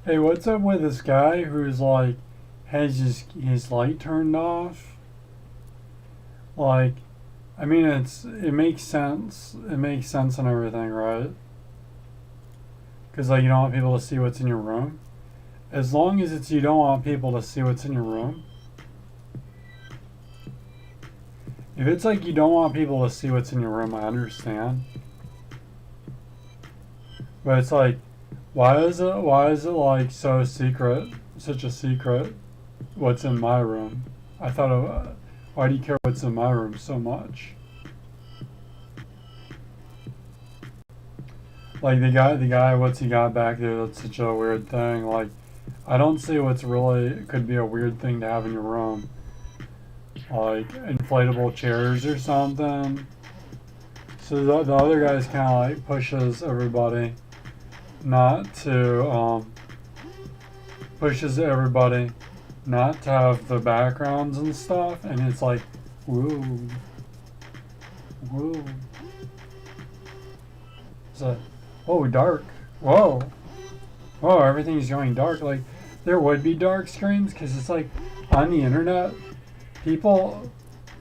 Hey, what's up with this guy who's like has his light turned off? Like, I mean, it makes sense. It makes sense and everything, right? Because like you don't want people to see what's in your room. As long as it's you don't want people to see what's in your room. If it's like you don't want people to see what's in your room, I understand. But it's like, why is it like so secret, such a secret, what's in my room? I thought why do you care what's in my room so much? Like the guy, what's he got back there? That's such a weird thing. Like, I don't see what's really could be a weird thing to have in your room. Like inflatable chairs or something. So the other guy's kind of like pushes everybody not to not to have the backgrounds and stuff, and it's like, whoa, whoa. It's like, oh, dark. Whoa, whoa, everything's going dark. Like, there would be dark screens because it's like on the internet, people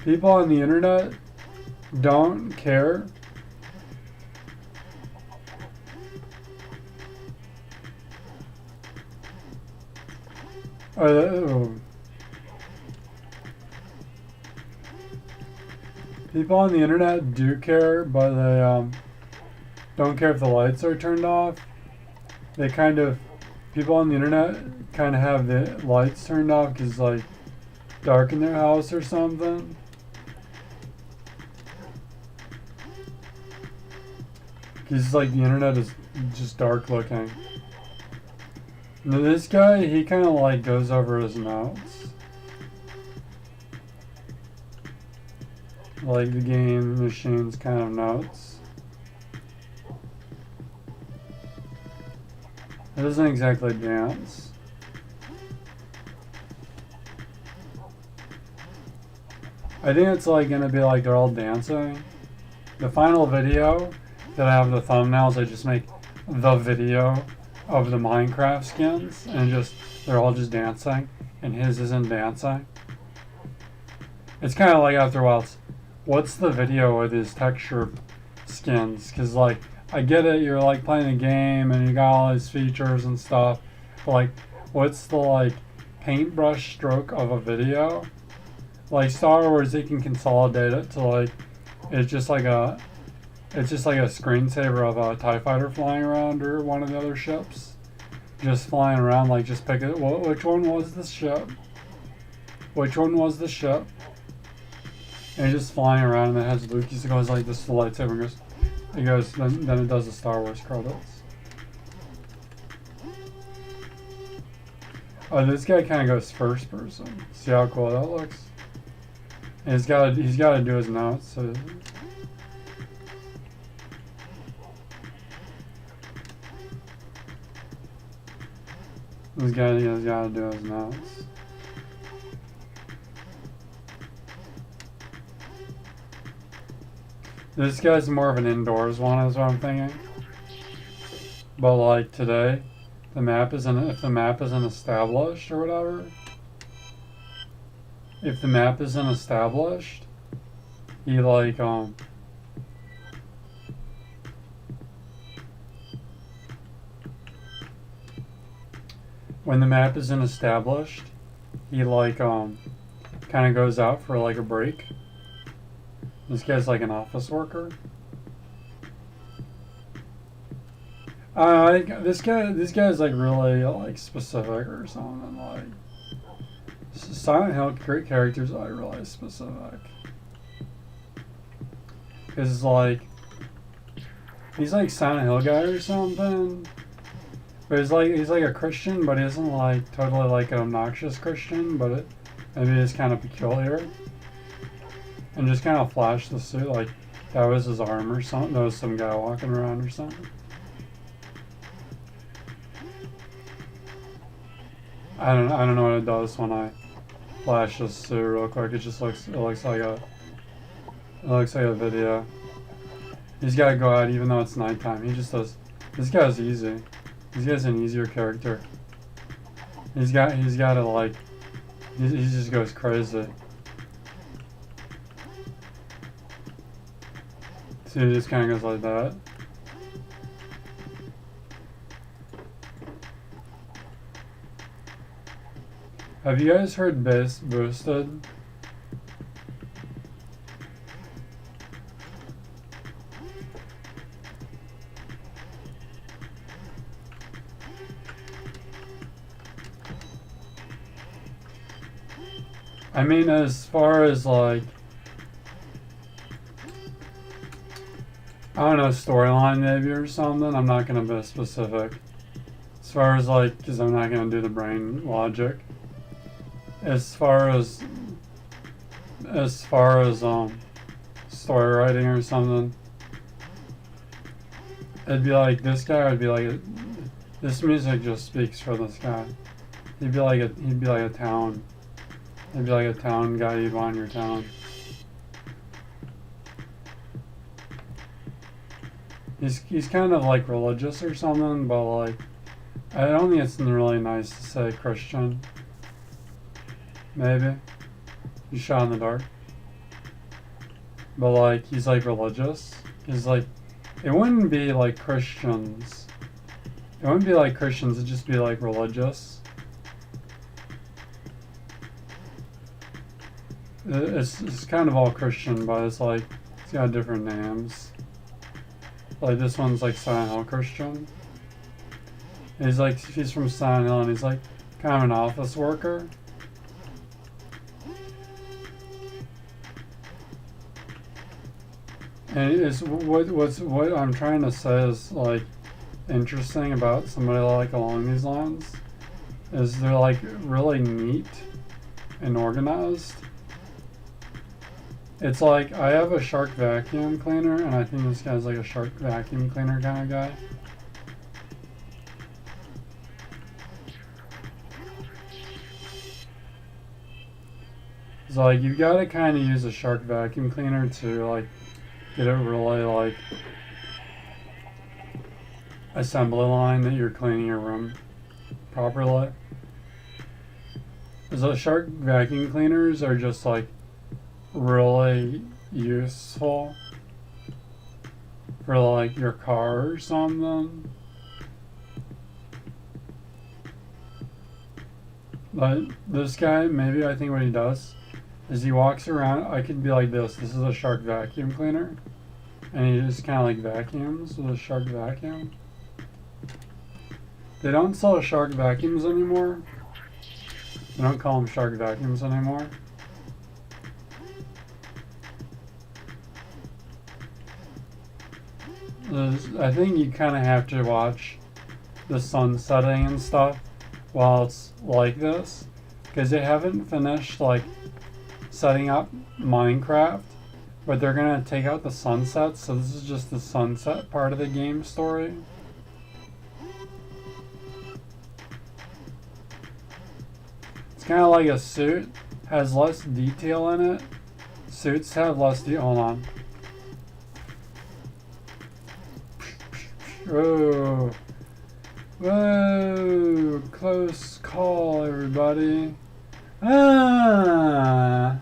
on the internet don't care. People on the internet do care, but they don't care if the lights are turned off. They kind of, people on the internet kind of have the lights turned off because like dark in their house or something. Because like the internet is just dark looking. Now this guy, he kind of like goes over his notes. Like the game machine's kind of notes. It doesn't exactly dance. I think it's like gonna be like they're all dancing. The final video that I have the thumbnails, I just make the video of the Minecraft skins and just they're all just dancing and his isn't dancing. It's kind of like after a while, what's the video with his texture skins? Because like I get it, you're like playing a game and you got all these features and stuff, but like what's the like paintbrush stroke of a video? Like Star Wars, they can consolidate it to like it's just like a screensaver of a TIE fighter flying around or one of the other ships. Just flying around, like just pick it. Which one was the ship? Which one was the ship? And he's just flying around and it has Luke. He goes like this to the lightsaber and goes, then it does the Star Wars credits. Oh, this guy kind of goes first person. See how cool that looks? And he's got to do his notes. So. He's got to do his notes. This guy's more of an indoors one, is what I'm thinking. But like today, if the map isn't established or whatever, if the map isn't established, he like when the map isn't established, he like kind of goes out for like a break. This guy's like an office worker. This guy's like really like specific or something. Like Silent Hill great characters are really specific. Cause like he's like Silent Hill guy or something. But he's like a Christian, but he isn't like totally like an obnoxious Christian, but maybe it's kind of peculiar. And just kind of flash the suit like that was his arm or something. That was some guy walking around or something. I don't know what it does when I flash this suit real quick. It looks like a video. He's got to go out even though it's nighttime. He just does. This guy's easy. This guy's an easier character. He's got to like, he just goes crazy. So he just kind of goes like that. Have you guys heard bass boosted? I mean, as far as like, I don't know, storyline maybe or something, I'm not going to be specific. As far as like, because I'm not going to do the brain logic. As far as story writing or something, it'd be like, this guy would be like, this music just speaks for this guy. He'd be like a town. He'd be like a town guy you'd want in your town. He's kind of like religious or something, but like, I don't think it's really nice to say Christian. Maybe. He's shot in the dark. But like, he's like religious. He's like, it wouldn't be like Christians. It wouldn't be like Christians, it'd just be like religious. It's kind of all Christian, but it's like, it's got different names. Like this one's like Silent Hill Christian. He's like, he's from Silent Hill and he's like kind of an office worker. And it's what I'm trying to say is like interesting about somebody like along these lines is they're like really neat and organized. It's like I have a Shark vacuum cleaner and I think this guy's like a Shark vacuum cleaner kind of guy. So like you gotta kind of use a Shark vacuum cleaner to like get it really like assembly line that you're cleaning your room properly. So Shark vacuum cleaners are just like really useful for like your car or something. But this guy, maybe I think what he does is he walks around, I could be like this is a Shark vacuum cleaner, and he just kind of like vacuums with a Shark vacuum. They don't sell Shark vacuums anymore. They don't call them Shark vacuums anymore. I think you kind of have to watch the sun setting and stuff while it's like this, because they haven't finished like setting up Minecraft, but they're gonna take out the sunset, so this is just the sunset part of the game story. It's kind of like a suit, has less detail in it. Suits have less detail. Hold on. Whoa. Whoa. Close call, everybody. Ah.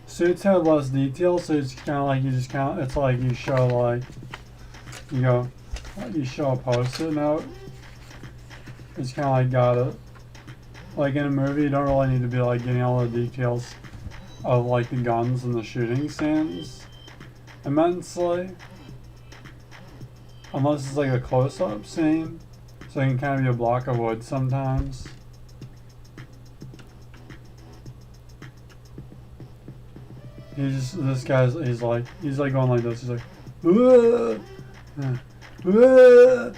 Suits have less detail, so it's kind of like you just kind of, it's like you show like, you show a post-it note. It's kind of like got it. Like in a movie, you don't really need to be like getting all the details of like the guns and the shooting scenes immensely. Unless it's like a close-up scene, so it can kind of be a block of wood sometimes. He's like going like this. He's like, Whoa! Whoa!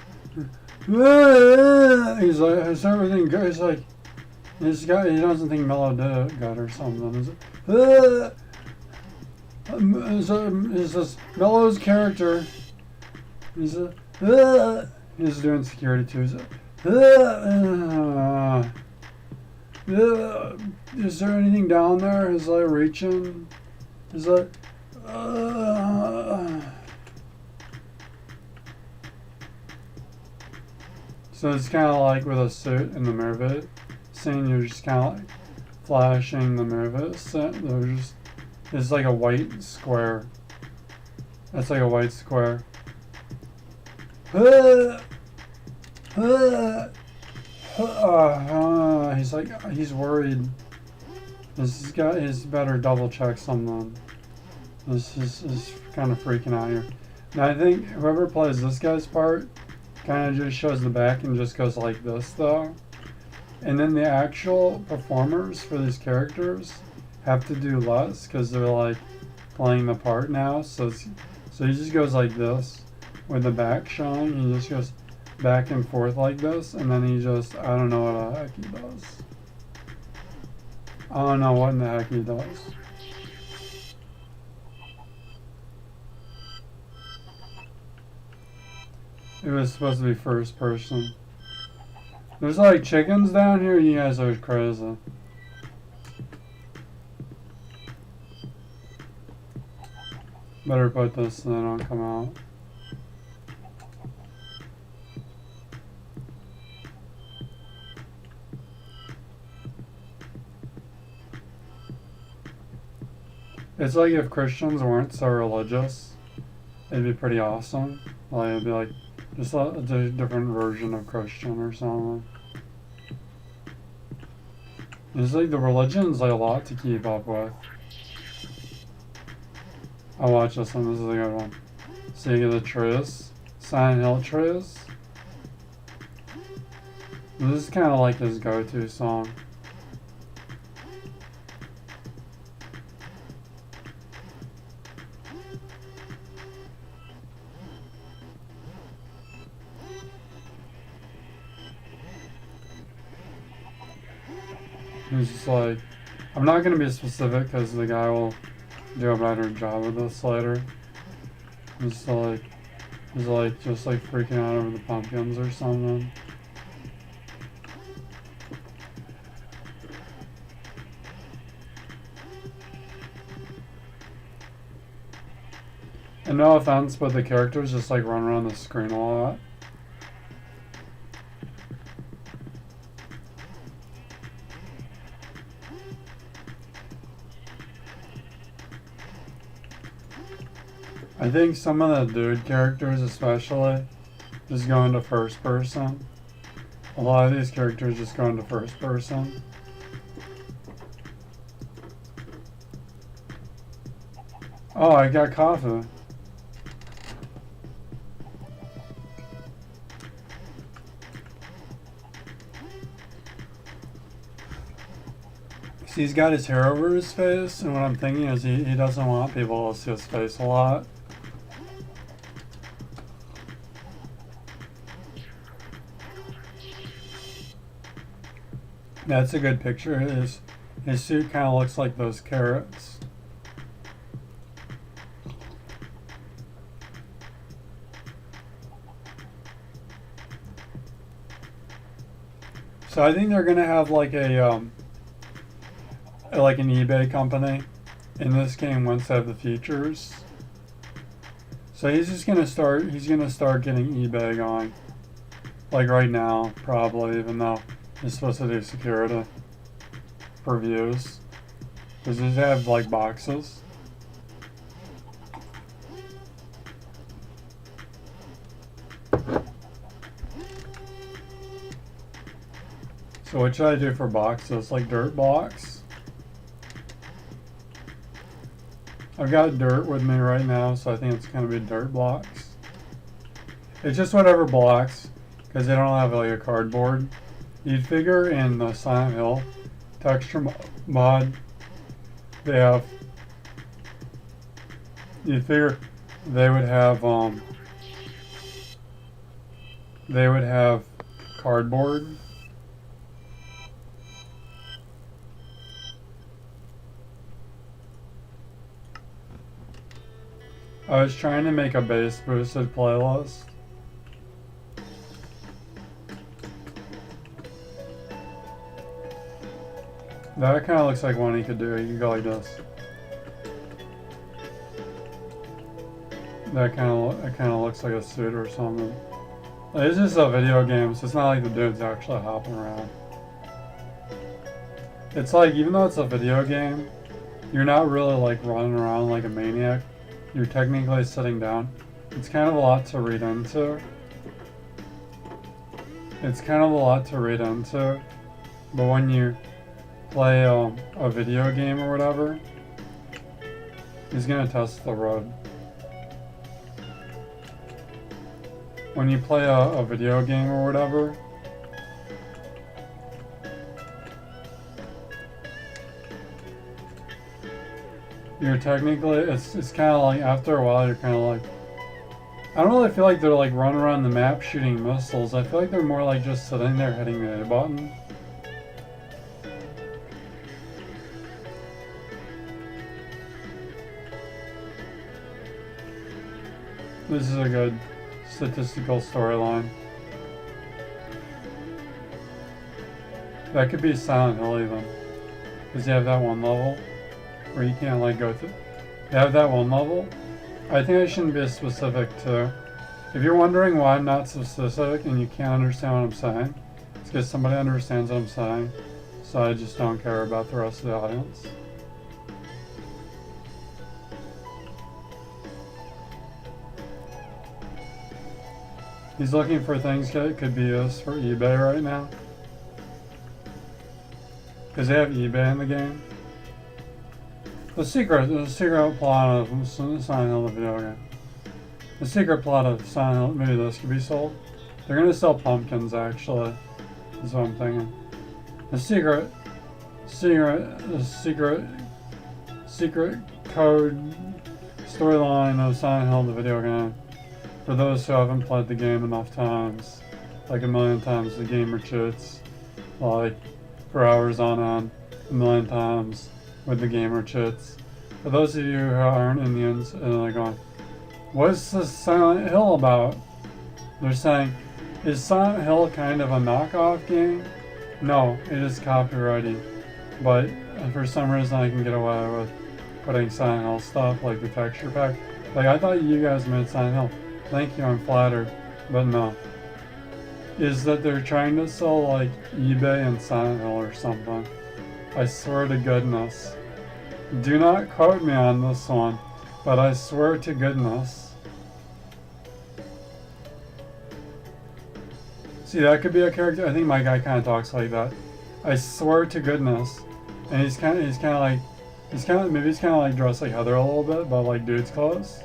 Whoa! He's like, is everything good? He's like, this guy, he doesn't think Mellow did good or something. He's like, is this Mellow's character? He's doing security too. He's is there anything down there? He's like reaching. He's like, So it's kind of like with a suit in the movie scene, you're just kind of like flashing the movie scene. It's like a white square. That's like a white square. He's worried. This guy is better double check something. This is kind of freaking out here. Now I think whoever plays this guy's part kind of just shows the back and just goes like this though. And then the actual performers for these characters have to do less because they're like playing the part now. So he just goes like this with the back showing. He just goes back and forth like this, and then he just, I don't know what the heck he does. I don't know what in the heck he does. It was supposed to be first person. There's like chickens down here. You guys are crazy. Better put this so they don't come out. It's like if Christians weren't so religious, it'd be pretty awesome. Like it'd be like just a different version of Christian or something. It's like the religion's like a lot to keep up with. I'll watch this one. This is a good one. Seeing the trees, Silent Hill trees. This is kind of like his go-to song. He's just like, I'm not going to be specific because the guy will do a better job of this later. He's like just like freaking out over the pumpkins or something. And no offense, but the characters just like run around the screen a lot. I think some of the dude characters especially just go into first person. A lot of these characters just go into first person. Oh, I got coffee. See, he's got his hair over his face, and what I'm thinking is he doesn't want people to see his face a lot. That's a good picture. His suit kind of looks like those carrots. So I think they're gonna have like a like an eBay company in this game once they have the features. So he's gonna start getting eBay going. Like right now, probably, even though he's supposed to do security for views. Does he have like boxes? So what should I do for boxes? Like dirt blocks? I've got dirt with me right now, so I think it's gonna be dirt blocks. It's just whatever blocks, because they don't have like a cardboard. You'd figure in the Silent Hill texture mod, you'd figure they would have cardboard. I was trying to make a bass boosted playlist. That kind of looks like one he could do. You could go like this. That kind of looks like a suit or something. Like, it's just a video game, so it's not like the dude's actually hopping around. It's like, even though it's a video game, you're not really like running around like a maniac. You're technically sitting down. It's kind of a lot to read into. But when you play a video game or whatever, he's gonna test the road. When you play a video game or whatever, you're technically, it's kind of like, after a while, you're kind of like, I don't really feel like they're like running around the map shooting missiles. I feel like they're more like just sitting there hitting the A button. This is a good statistical storyline. That could be Silent Hill even. Because you have that one level where you can't like go through. You have that one level. I think I shouldn't be specific too. If you're wondering why I'm not so specific and you can't understand what I'm saying, it's because somebody understands what I'm saying. So I just don't care about the rest of the audience. He's looking for things that could be used for eBay right now. Because they have eBay in the game. The secret plot of Silent Hill, the video game. The secret plot of Silent Hill, maybe this could be sold. They're gonna sell pumpkins actually, is what I'm thinking. The secret code storyline of Silent Hill, the video game. For those who haven't played the game enough times, like a million times, the gamer cheats, like for hours on end, a million times with the gamer cheats. For those of you who aren't Indians and are going, what's this Silent Hill about? They're saying, is Silent Hill kind of a knockoff game? No, it is copyrighted, but for some reason I can get away with putting Silent Hill stuff like the texture pack. Like, I thought you guys made Silent Hill. Thank you, I'm flattered, but no. Is that they're trying to sell like eBay and Silent Hill or something. I swear to goodness. Do not quote me on this one, but I swear to goodness. See, that could be a character. I think my guy kind of talks like that. I swear to goodness. And he's kind of like dressed like Heather a little bit, but like dude's clothes.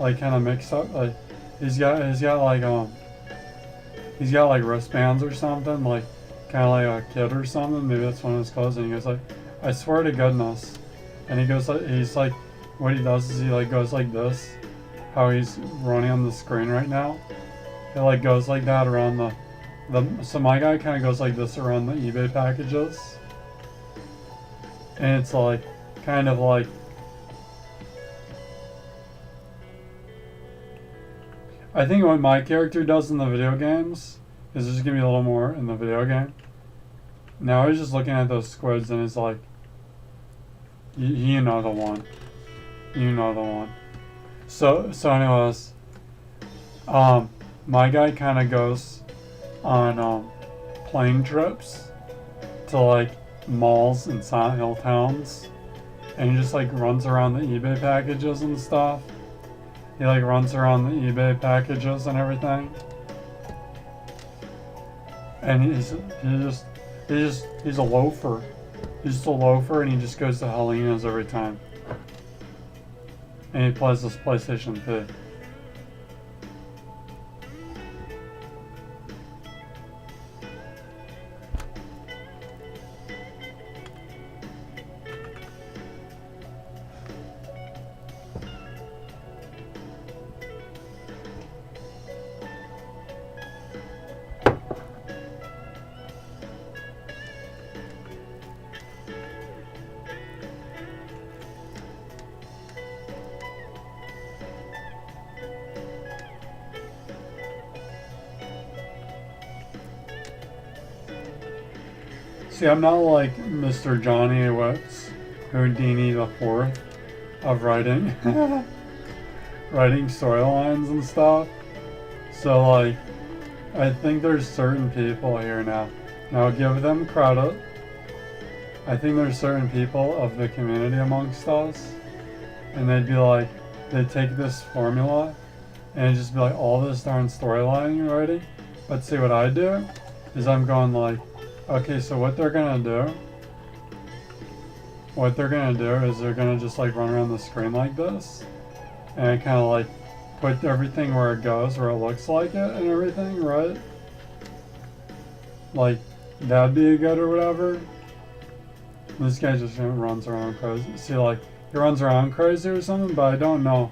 Like kind of mixed up. Like he's got like wristbands or something, like kind of like a kid or something. Maybe that's one of his clothes. And he goes like, I swear to goodness. And he goes like, he's like, what he does is he like goes like this. How he's running on the screen right now. It like goes like that around so my guy kind of goes like this around the eBay packages. And it's like, kind of like, I think what my character does in the video games is just give me a little more in the video game. Now I was just looking at those squids and it's like, you know the one. You know the one. So anyways, my guy kind of goes on plane trips to like malls in Silent Hill towns, and he just like runs around the eBay packages and stuff. He like runs around the eBay packages and everything, and he's a loafer. He's just a loafer, and he just goes to Helena's every time, and he plays this PlayStation 2. See, I'm not like Mr. Johnny Wetz, Houdini the Fourth, of writing storylines and stuff. So like, I think there's certain people here now. And I'll give them credit. I think there's certain people of the community amongst us, and they'd be like, they'd take this formula and it'd just be like all this darn storyline already. But see, what I do is I'm going like, okay, so what they're gonna do is they're gonna just like run around the screen like this, and kind of like put everything where it goes, where it looks like it and everything, right? Like, that'd be good or whatever. This guy just runs around crazy. See, like, he runs around crazy or something, but I don't know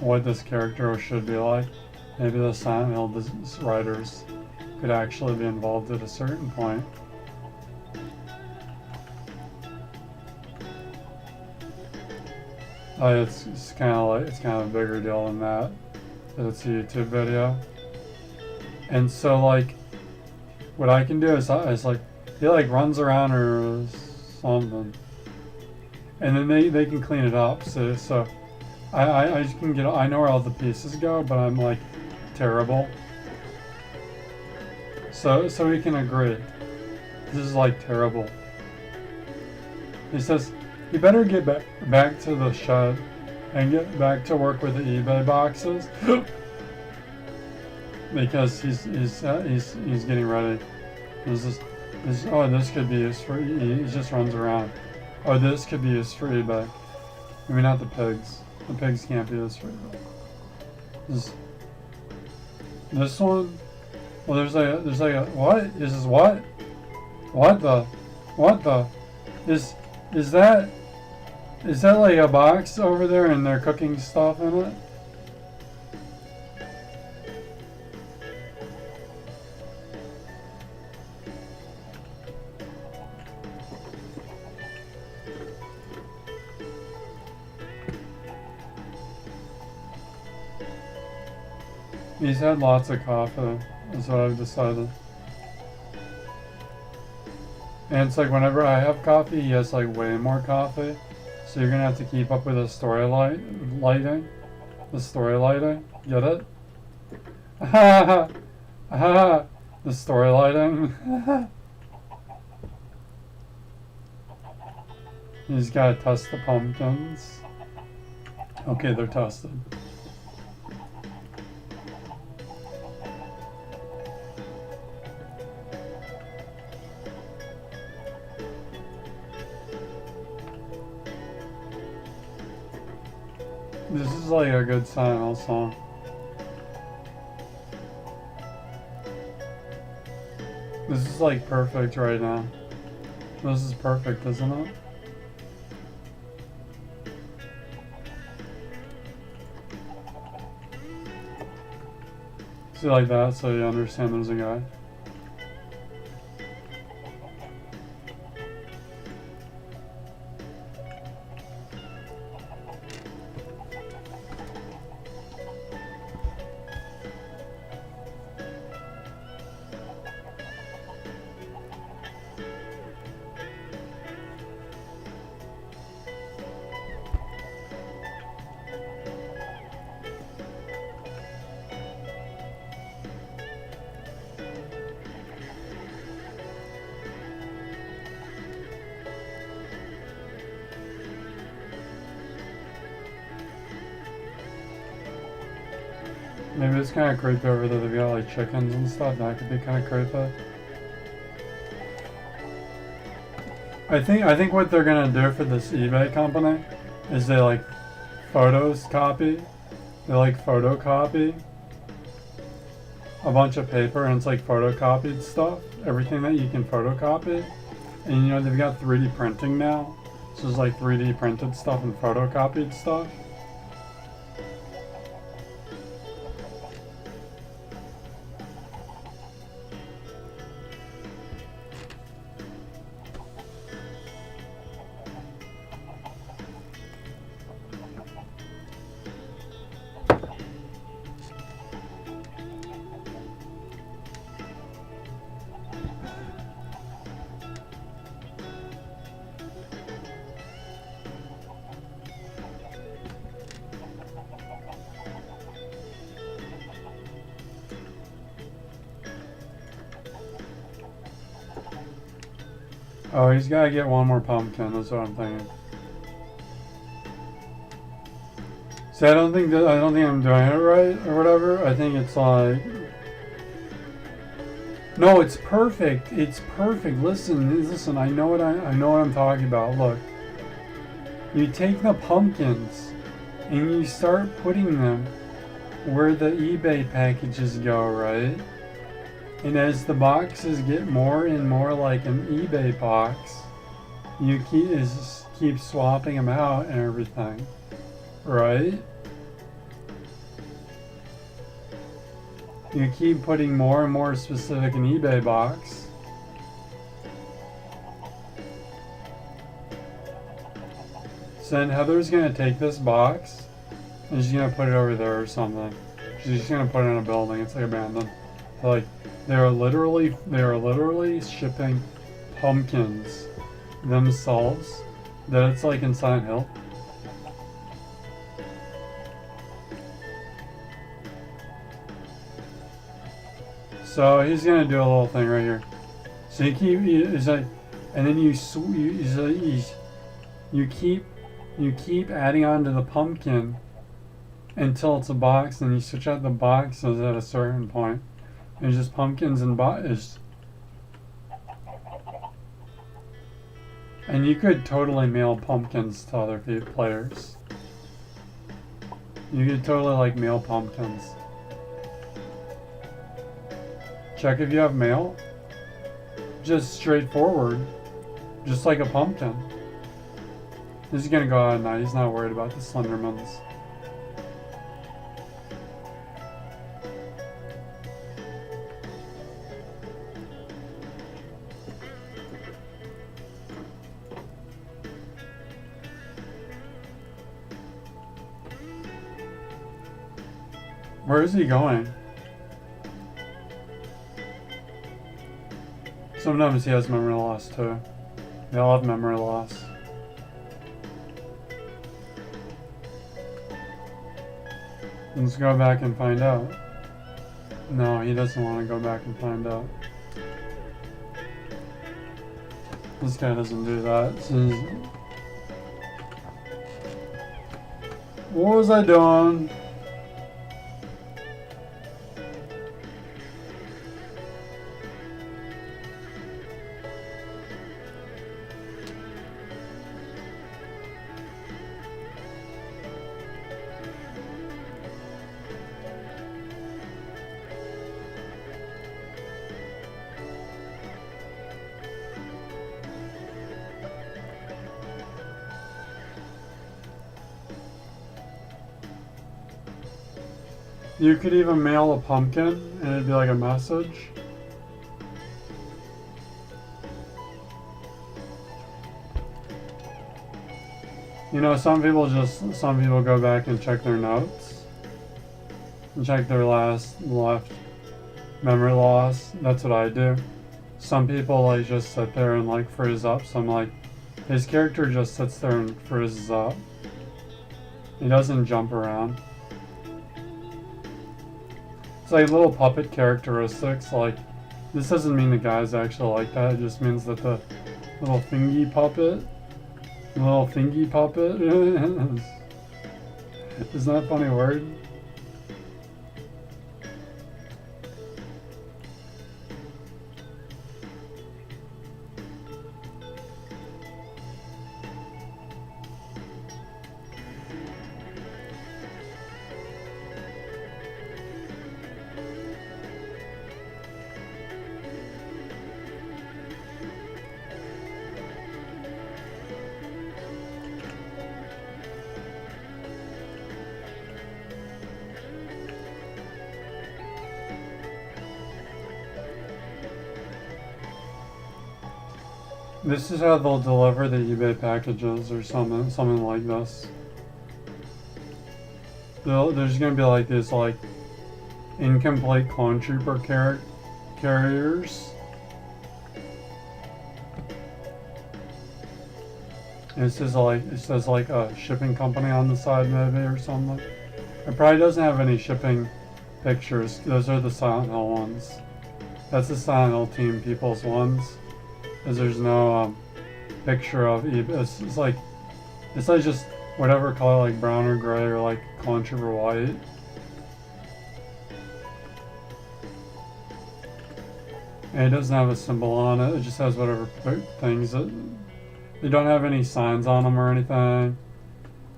what this character should be like. Maybe the Silent Hill writers could actually be involved at a certain point. It's kind of like, it's kind of a bigger deal than that. It's a YouTube video. And so, like, what I can do is like, he like runs around or something, and then they can clean it up. So I can get, I know where all the pieces go, but I'm like terrible. So we can agree. This is like terrible. He says, you better get back to the shed and get back to work with the eBay boxes. Because he's getting ready. Oh, this could be used for, he just runs around. Oh, this could be used for eBay. Maybe not the pigs. The pigs can't be used for eBay. This one? Well, there's like a, what? Is this what? What the? Is that like a box over there and they're cooking stuff in it? He's had lots of coffee, that's what I've decided. And it's like whenever I have coffee, he has like way more coffee. So you're gonna have to keep up with the story lighting. The story lighting, get it? Ha ha! The story lighting. He's gotta test the pumpkins. Okay, they're tested. This is like a good Silent Hill song. This is like perfect right now. This is perfect, isn't it? See, like that, so you understand there's a guy. Maybe it's kind of creepy over there. They've got like chickens and stuff. That could be kind of creepy. I think what they're gonna do for this eBay company is they like photocopy a bunch of paper, and it's like photocopied stuff. Everything that you can photocopy, and you know they've got 3D printing now. So it's like 3D printed stuff and photocopied stuff. Oh, he's gotta get one more pumpkin, that's what I'm thinking. See, I don't think I'm doing it right or whatever. I think it's like, no, it's perfect. It's perfect. Listen. I know what I'm talking about. Look, you take the pumpkins and you start putting them where the eBay packages go, right? And as the boxes get more and more like an eBay box, you keep swapping them out and everything, right? You keep putting more and more specific in eBay box. So then Heather's gonna take this box and she's gonna put it over there or something. She's just gonna put it in a building. It's like abandoned. So like they are literally shipping pumpkins themselves. That it's like in Silent Hill. So he's gonna do a little thing right here. So it's like, and then you keep adding on to the pumpkin until it's a box, and you switch out the boxes at a certain point. It's just pumpkins and boxes. And you could totally mail pumpkins to other players. You could totally like mail pumpkins. Check if you have mail. Just straightforward. Just like a pumpkin. This is gonna go out at night. He's not worried about the Slendermans. Where is he going? Sometimes he has memory loss too. They all have memory loss. Let's go back and find out. No, he doesn't want to go back and find out. This guy doesn't do that. What was I doing? You could even mail a pumpkin and it'd be like a message. You know, some people go back and check their notes and check their left memory loss. That's what I do. Some people like just sit there and like freeze up. Some like his character just sits there and freezes up. He doesn't jump around. It's like little puppet characteristics. Like, this doesn't mean the guy's actually like that. It just means that the little thingy puppet isn't that a funny word? This is how they'll deliver the eBay packages or something like this. There's gonna be like this like incomplete clone trooper carriers. And it says like a shipping company on the side maybe or something. It probably doesn't have any shipping pictures. Those are the Silent Hill ones. That's the Silent Hill team people's ones. is there's no picture of eBay. It's like just whatever color, like brown or gray or like conch or white. And it doesn't have a symbol on it. It just has whatever things that they don't have any signs on them or anything.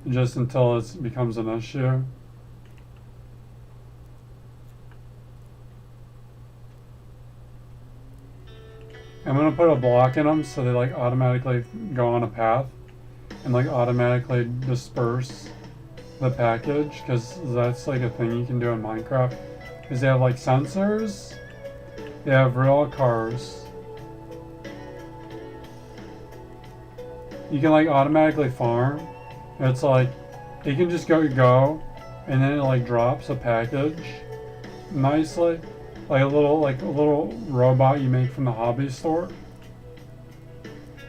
Just until it becomes an issue. I'm gonna put a block in them so they like automatically go on a path and like automatically disperse the package, because that's like a thing you can do in Minecraft. Because they have like sensors, they have real cars. You can like automatically farm. It's like it can just go and then it like drops a package nicely. Like a little robot you make from the hobby store.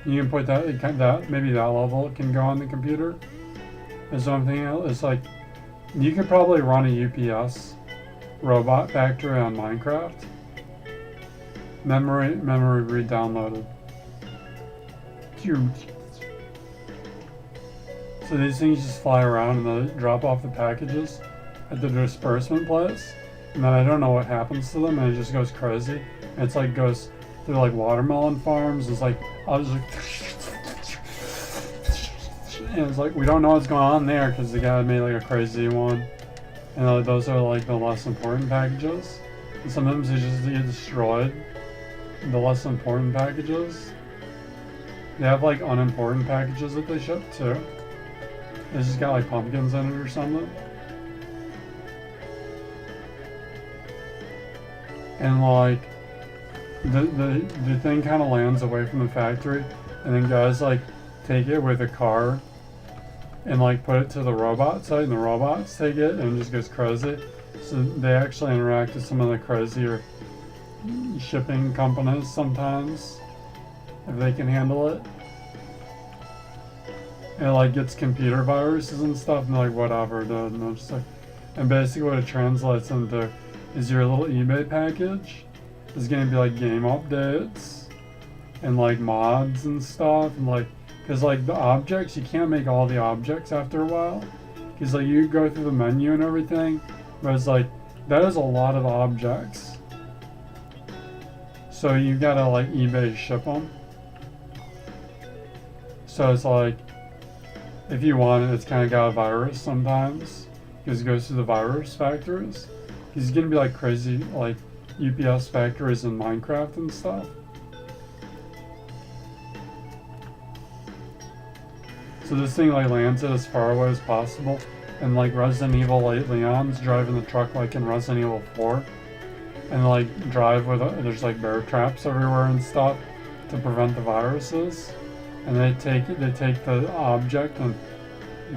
You can put that maybe that level it can go on the computer. Is something else. It's like you could probably run a UPS robot factory on Minecraft. Memory re-downloaded. Huge. So these things just fly around and they drop off the packages at the disbursement place. And then I don't know what happens to them, and it just goes crazy. And it's like goes through like watermelon farms. It's like I was like, and it's like we don't know what's going on there because the guy made like a crazy one. And those are like the less important packages. And sometimes they just get destroyed. The less important packages. They have like unimportant packages that they ship too. It's just got like pumpkins in it or something. And like the thing kind of lands away from the factory, and then guys like take it with a car and like put it to the robot site, and the robots take it and it just goes crazy. So they actually interact with some of the crazier shipping companies sometimes if they can handle it. And it like gets computer viruses and stuff, and like whatever, dude. And I'm just like, and basically what it translates into is your little eBay package is gonna be like game updates and like mods and stuff, and like, cause like the objects, you can't make all the objects after a while, cause like you go through the menu and everything, but it's like that is a lot of objects, so you gotta like eBay ship them. So it's like if you want it, it's kind of got a virus sometimes because it goes through the virus factories. He's gonna be like crazy, like UPS factories in Minecraft and stuff. So this thing like lands it as far away as possible, and like Resident Evil, like Leon's driving the truck like in Resident Evil 4, and like drive with there's like bear traps everywhere and stuff to prevent the viruses, and they take the object and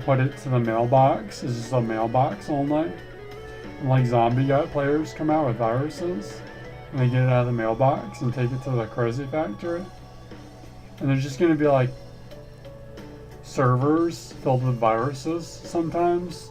put it to the mailbox. It's just a mailbox only. And like zombie players come out with viruses, and they get it out of the mailbox and take it to the crazy factory. And there's just gonna be like servers filled with viruses sometimes.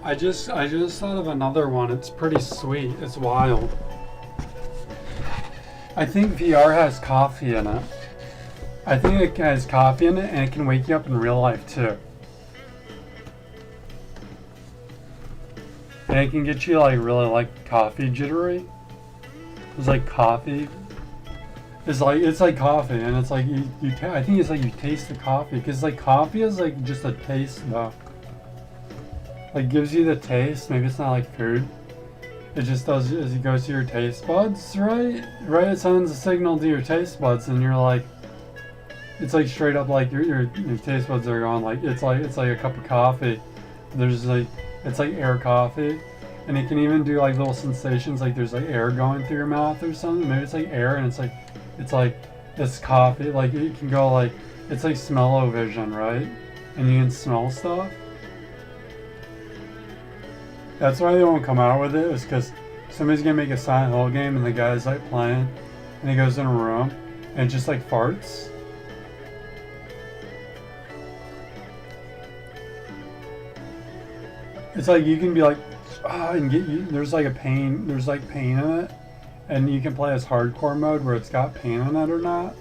I just thought of another one. It's pretty sweet. It's wild. I think VR has coffee in it. I think it has coffee in it, and it can wake you up in real life too. And it can get you like really like coffee jittery. It's like coffee. It's like coffee, and it's like I think it's like you taste the coffee, because like coffee is like just a taste though. Like gives you the taste. Maybe it's not like food. It just does as it goes to your taste buds, right? Right. It sends a signal to your taste buds, and you're like, it's like straight up like your taste buds are going like it's like a cup of coffee. There's like it's like air coffee. And it can even do like little sensations, like there's like air going through your mouth or something. Maybe it's like air, and it's coffee. Like it can go like, it's like smell-o-vision, right? And you can smell stuff. That's why they won't come out with it, is because somebody's gonna make a Silent Hill game and the guy's like playing, and he goes in a room and it just like farts. It's like you can be like, and get you. There's like pain in it, and you can play as hardcore mode where it's got pain in it or not.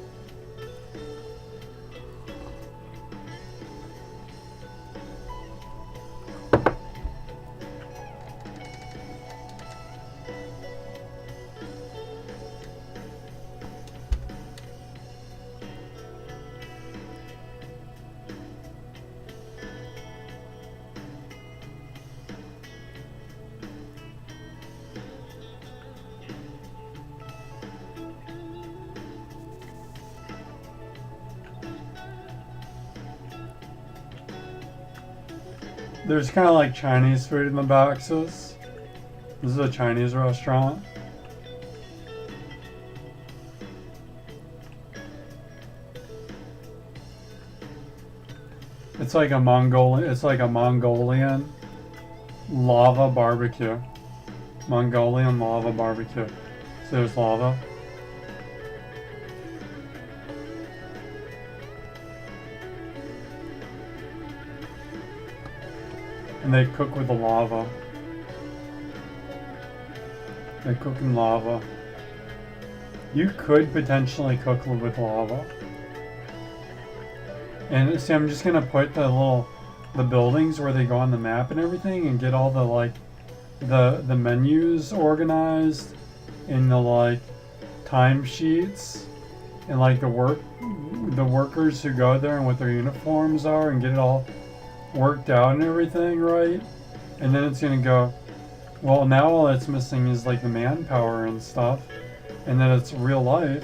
There's kind of like Chinese food in the boxes. This is a Chinese restaurant. It's like a Mongolian lava barbecue. Mongolian lava barbecue. So there's lava. And they cook with the lava. They cook in lava. You could potentially cook with lava. And see, I'm just gonna put the buildings where they go on the map and everything, and get all the like the menus organized in the like timesheets, and like the workers who go there and what their uniforms are, and get it all worked out and everything, right? And then it's gonna go, well, now all it's missing is like the manpower and stuff, and then it's real life.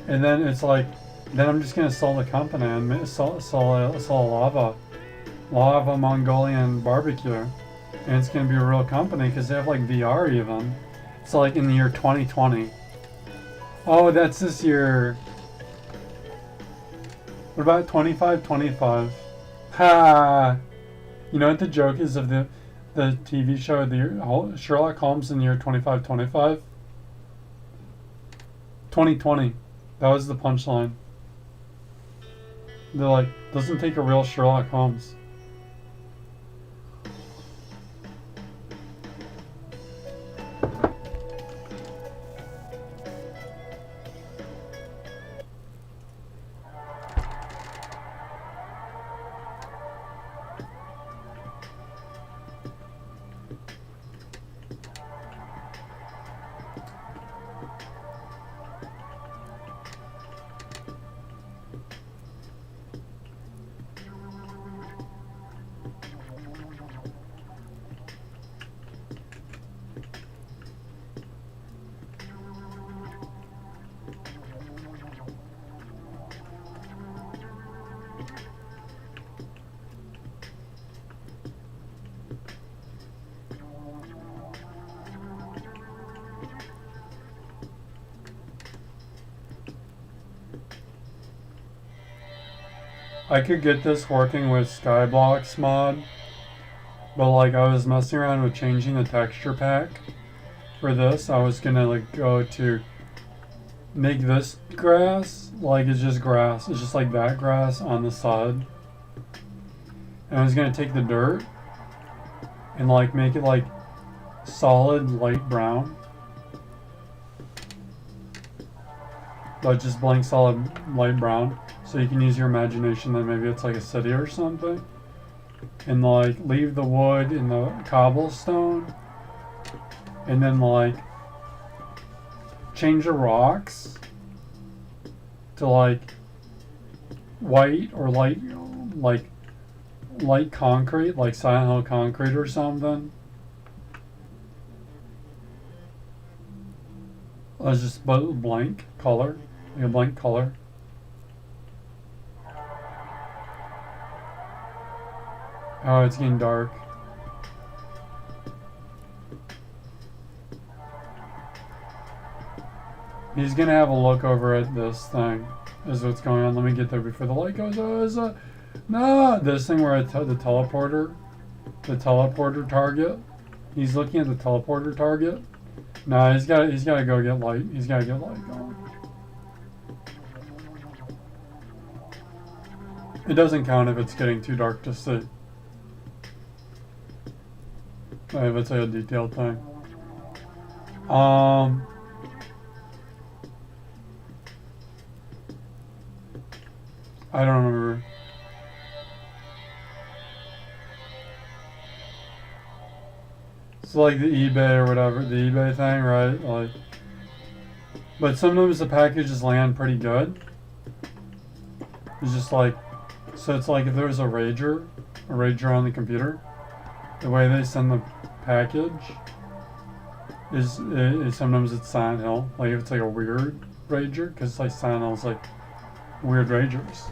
And then it's like, then I'm just gonna sell the company and sell a lava Mongolian barbecue, and it's gonna be a real company because they have like VR even. It's like in the year 2020. Oh, that's this year. What about 2525? Ha! You know what the joke is of the TV show, the Sherlock Holmes in the year 2525? 2020. That was the punchline. They're like, doesn't take a real Sherlock Holmes. I could get this working with Skyblocks mod, but like I was messing around with changing the texture pack for this. I was gonna like go to make this grass like it's just grass. It's just like that grass on the side. And I was gonna take the dirt and like make it like solid light brown. Like just blank solid light brown. So you can use your imagination that maybe it's like a city or something. and like leave the wood in the cobblestone, and then like change the rocks to like white or light concrete, like Silent Hill concrete or something. Let's just put blank color, like a blank color. Oh, it's getting dark. He's gonna have a look over at this thing. Is what's going on. Let me get there before the light goes. Oh, no, this thing where the teleporter target. He's looking at the teleporter target. No, he's got to go get light. He's got to get light going. It doesn't count if it's getting too dark to see. If it's like a detailed thing. I don't remember. It's like the eBay or whatever, the eBay thing, right? Like, but sometimes the packages land pretty good. It's just like, so it's like if there was a rager on the computer, the way they send the package is sometimes it's Silent Hill. Like if it's like a weird rager, because it's like Silent Hill's like weird ragers.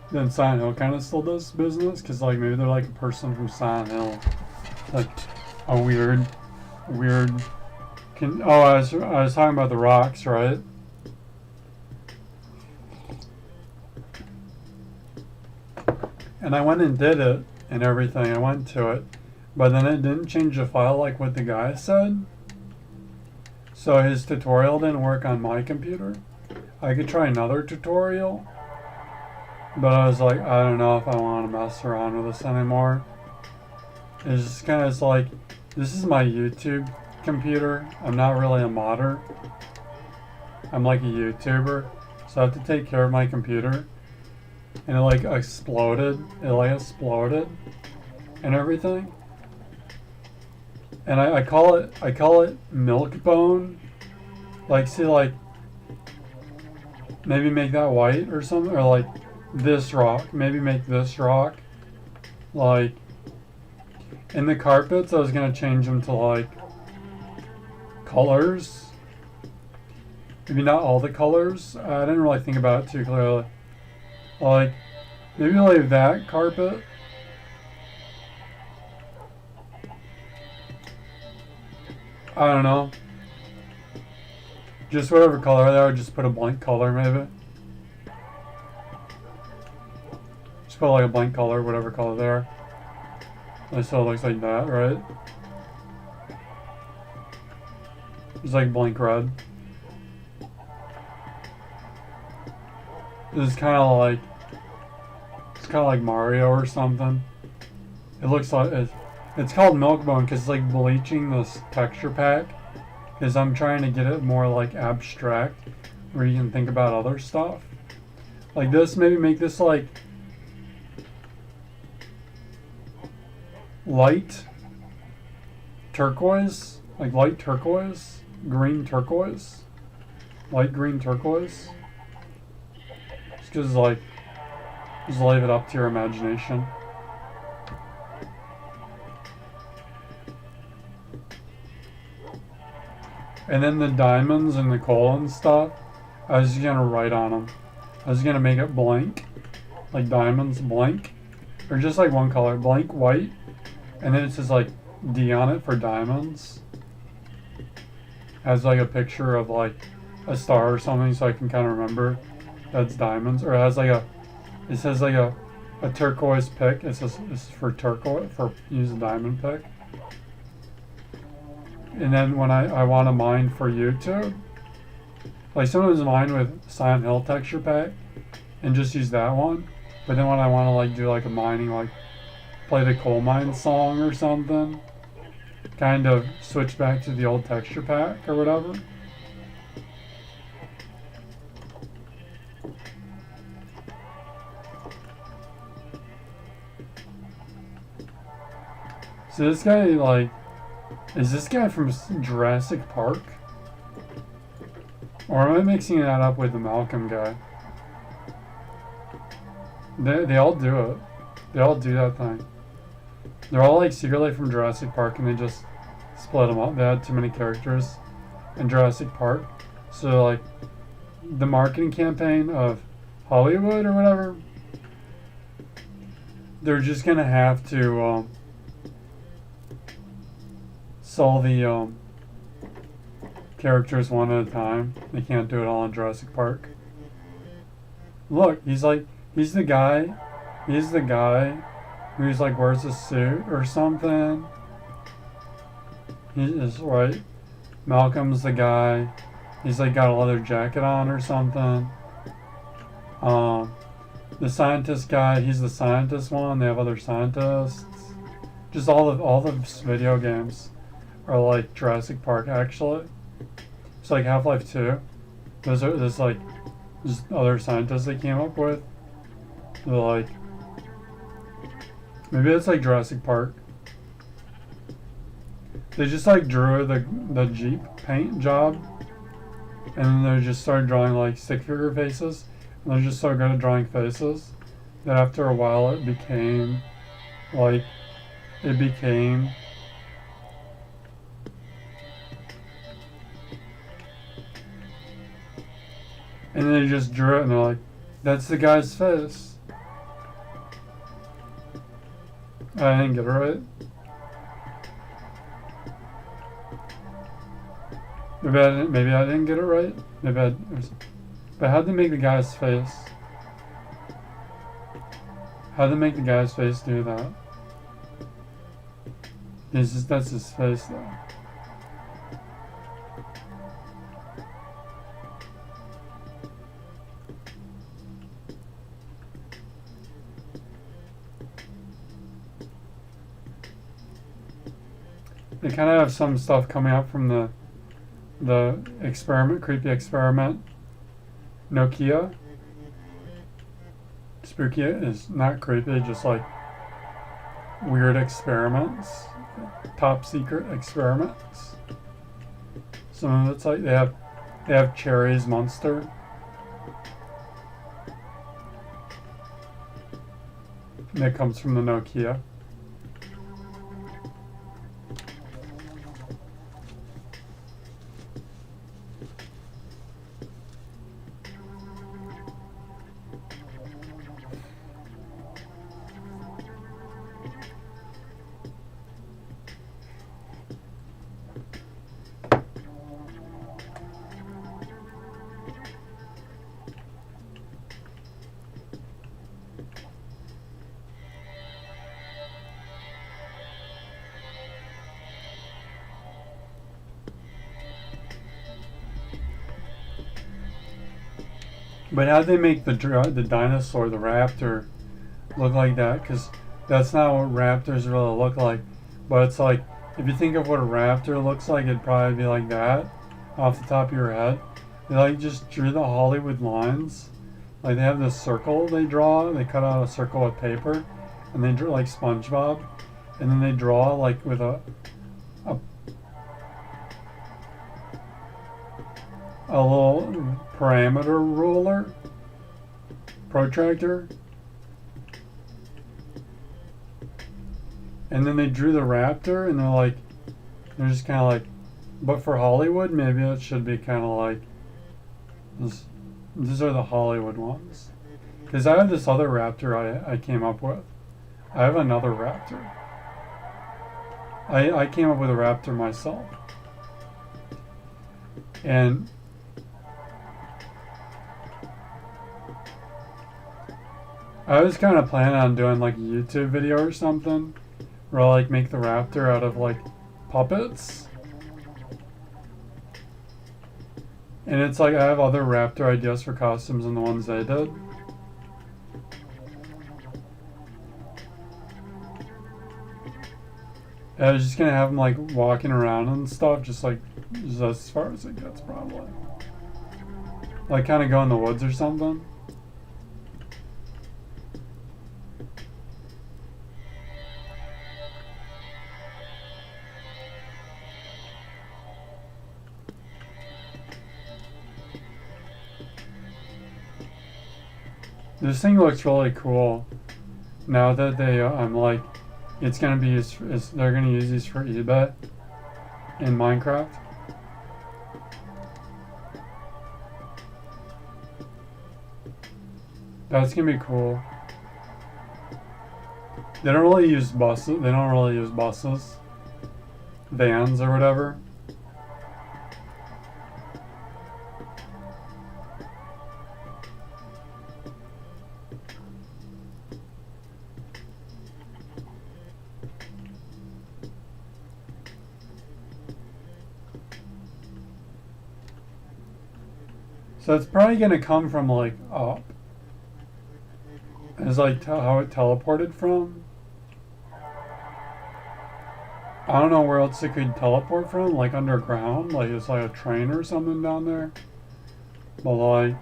Then Silent Hill kind of still does business, because like maybe they're like a person from Silent Hill, like a weird. I was talking about the rocks, right? And I went and did it and everything. I went to it, but then it didn't change the file like what the guy said. So his tutorial didn't work on my computer. I could try another tutorial. But I was like, I don't know if I want to mess around with this anymore. It's just kind of like, this is my YouTube computer. I'm not really a modder. I'm like a YouTuber. So I have to take care of my computer. And it like exploded. It like exploded and everything. And I call it milk bone. Like, see, like, maybe make that white or something, or like this rock, maybe make this rock like in the carpets. I was gonna change them to like colors, maybe not all the colors. I didn't really think about it too clearly. Like maybe like that carpet, I don't know, just whatever color. I would just put a blank color maybe. Put like a blank color, whatever color they are. And so it looks like that, right? It's like blank red. It's kind of like Mario or something. It looks like it's called Milkbone because it's like bleaching this texture pack. Because I'm trying to get it more like abstract, where you can think about other stuff. Like this, maybe make this like light turquoise, like light turquoise, green turquoise, light green turquoise. Just because like, just leave it up to your imagination. And then the diamonds and the coal and stuff, I was just gonna write on them. I was gonna make it blank, like diamonds blank, or just like one color, blank white. And then it says like D on it for diamonds. Has like a picture of like a star or something, so I can kind of remember that's diamonds. Or it has like it says like a turquoise pick. It says this is for turquoise, for use a diamond pick. And then when I want to mine for YouTube, like sometimes mine with Silent Hill texture pack and just use that one. But then when I want to like do like a mining, like play the coal mine song or something, kind of switch back to the old texture pack or whatever. So this guy, like, is this guy from Jurassic Park? Or am I mixing that up with the Malcolm guy? They all do it. They all do that thing. They're all like secretly from Jurassic Park, and they just split them up. They had too many characters in Jurassic Park. So like the marketing campaign of Hollywood or whatever, they're just gonna have to sell the characters one at a time. They can't do it all in Jurassic Park. Look, he's the guy who's like wears a suit or something. He is right. Malcolm's the guy. He's like got a leather jacket on or something. The scientist guy, he's the scientist one. They have other scientists. Just all the video games are like Jurassic Park actually. It's like Half-Life 2. There's like just other scientists they came up with. They're like, maybe it's like Jurassic Park. They just like drew the Jeep paint job, and then they just started drawing like stick figure faces, and they're just so good at drawing faces that after a while it became and then they just drew it and they're like, that's the guy's face. I didn't get it right. Maybe I didn't get it right. But how'd they make the guy's face? How'd they make the guy's face do that? That's his face though. They kind of have some stuff coming up from the experiment, creepy experiment. Nokia. Spooky is not creepy, just like weird experiments, top secret experiments. Some of it's like they have Cherry's Monster. And it comes from the Nokia. But how'd they make the dinosaur, the raptor, look like that? Because that's not what raptors really look like. But it's like, if you think of what a raptor looks like, it'd probably be like that, off the top of your head. They like just drew the Hollywood lines. Like they have this circle they draw, they cut out a circle with paper, and they draw like SpongeBob. And then they draw like with a little parameter ruler, protractor, and then they drew the raptor, and they're just kind of like, but for Hollywood, maybe it should be kind of like this. These are the Hollywood ones, because I have this other raptor I came up with. I have another raptor. I came up with a raptor myself, and I was kind of planning on doing like a YouTube video or something where I like make the raptor out of like puppets. And it's like I have other raptor ideas for costumes than the ones they did. I was just gonna have them like walking around and stuff, just as far as it gets probably. Like kind of go in the woods or something. This thing looks really cool. Now that they, I'm like, it's gonna be used. They're gonna use these for eBay in Minecraft. That's gonna be cool. They don't really use buses. They don't really use buses, vans or whatever. So it's probably gonna come from like up. Is like how it teleported from. I don't know where else it could teleport from, like underground, like it's like a train or something down there. But like,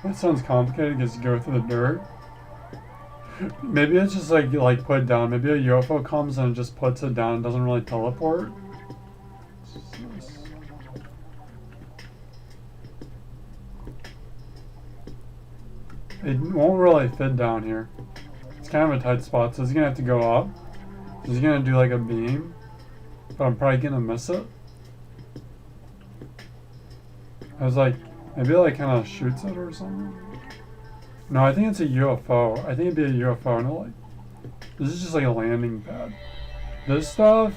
that sounds complicated because you go through the dirt. Maybe it's just like put down. Maybe a UFO comes and just puts it down and doesn't really teleport. It won't really fit down here. It's kind of a tight spot, so it's gonna have to go up. So he's gonna do like a beam, but I'm probably gonna miss it. I was like, maybe it like kind of shoots it or something. No, I think it's a UFO. I think it'd be a UFO, and like, this is just like a landing pad. This stuff,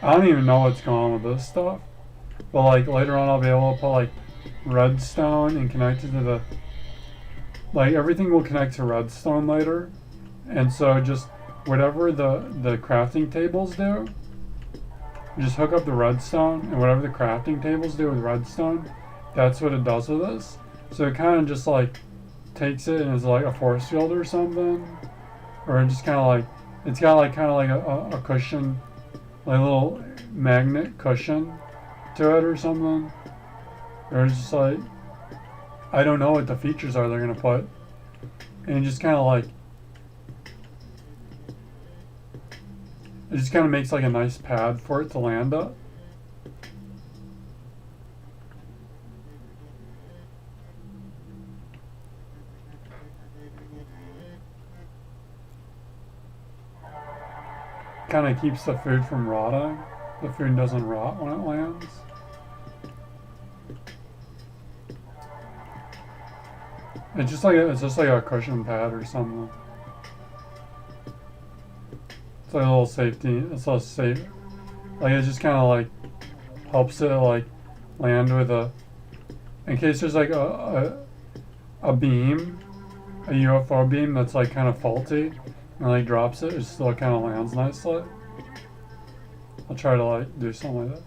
I don't even know what's going on with this stuff. But like later on, I'll be able to put like redstone and connect it to the, like everything will connect to redstone later, and so just whatever the crafting tables do, just hook up the redstone, and whatever the crafting tables do with redstone, that's what it does with this. So it kind of just like takes it and is like a force field or something, or it just kind of like, it's got like kind of like a cushion, like a little magnet cushion to it or something. Or it's just like, I don't know what the features are they're gonna put, and it just kind of like, it just kind of makes like a nice pad for it to land up. Kind of keeps the food from rotting. The food doesn't rot when it lands. It's just like a cushion pad or something. It's like a little safety. It's a little safe. Like it just kind of like helps it like land with a, in case there's like a beam, a UFO beam that's like kind of faulty, and like drops it. It still kind of lands nicely. I'll try to like do something like that.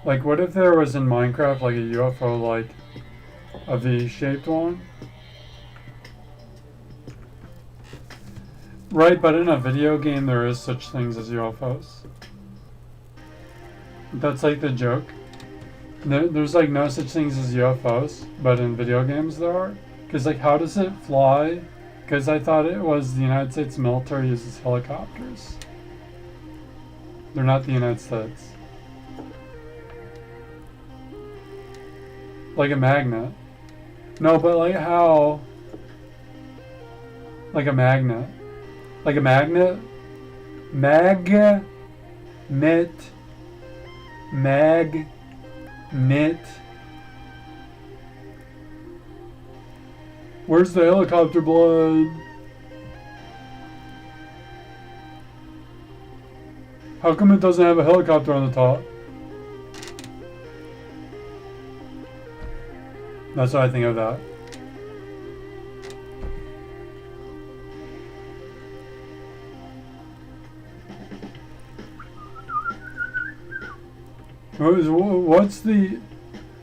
Like, what if there was in Minecraft like a UFO, like a V-shaped one? Right, but in a video game there is such things as UFOs. That's like the joke. There's like no such things as UFOs, but in video games there are. Because like, how does it fly? Because I thought it was the United States military uses helicopters. They're not the United States. Like a magnet. No, but like how? Like a magnet. Like a magnet? Magnet. Where's the helicopter blood? How come it doesn't have a helicopter on the top? That's what I think of that.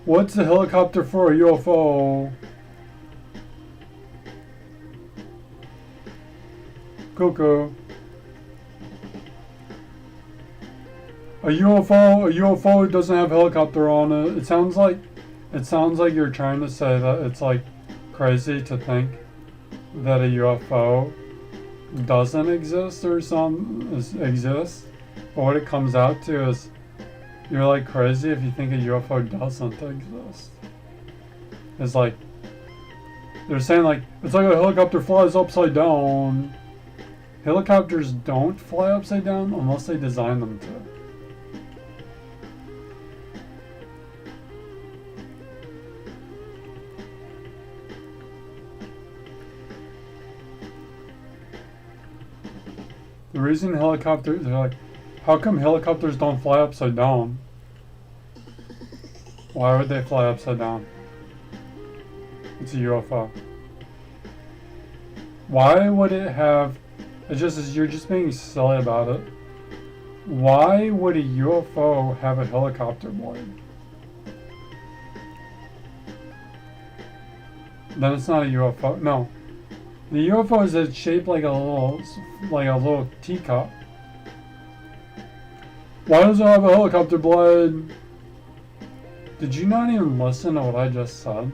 What's the helicopter for a UFO? Coco. A UFO doesn't have a helicopter on it. It sounds like you're trying to say that it's like crazy to think that a UFO doesn't exist or exists, but what it comes out to is you're like crazy if you think a UFO doesn't exist. It's like they're saying like it's like a helicopter flies upside down. Helicopters don't fly upside down unless they design them to. The reason helicopters, they're like, how come helicopters don't fly upside down? Why would they fly upside down? It's a UFO. Why would it have, you're just being silly about it. Why would a UFO have a helicopter blade? Then it's not a UFO, no. The UFO is shaped like a little teacup. Why does it have a helicopter blade? Did you not even listen to what I just said?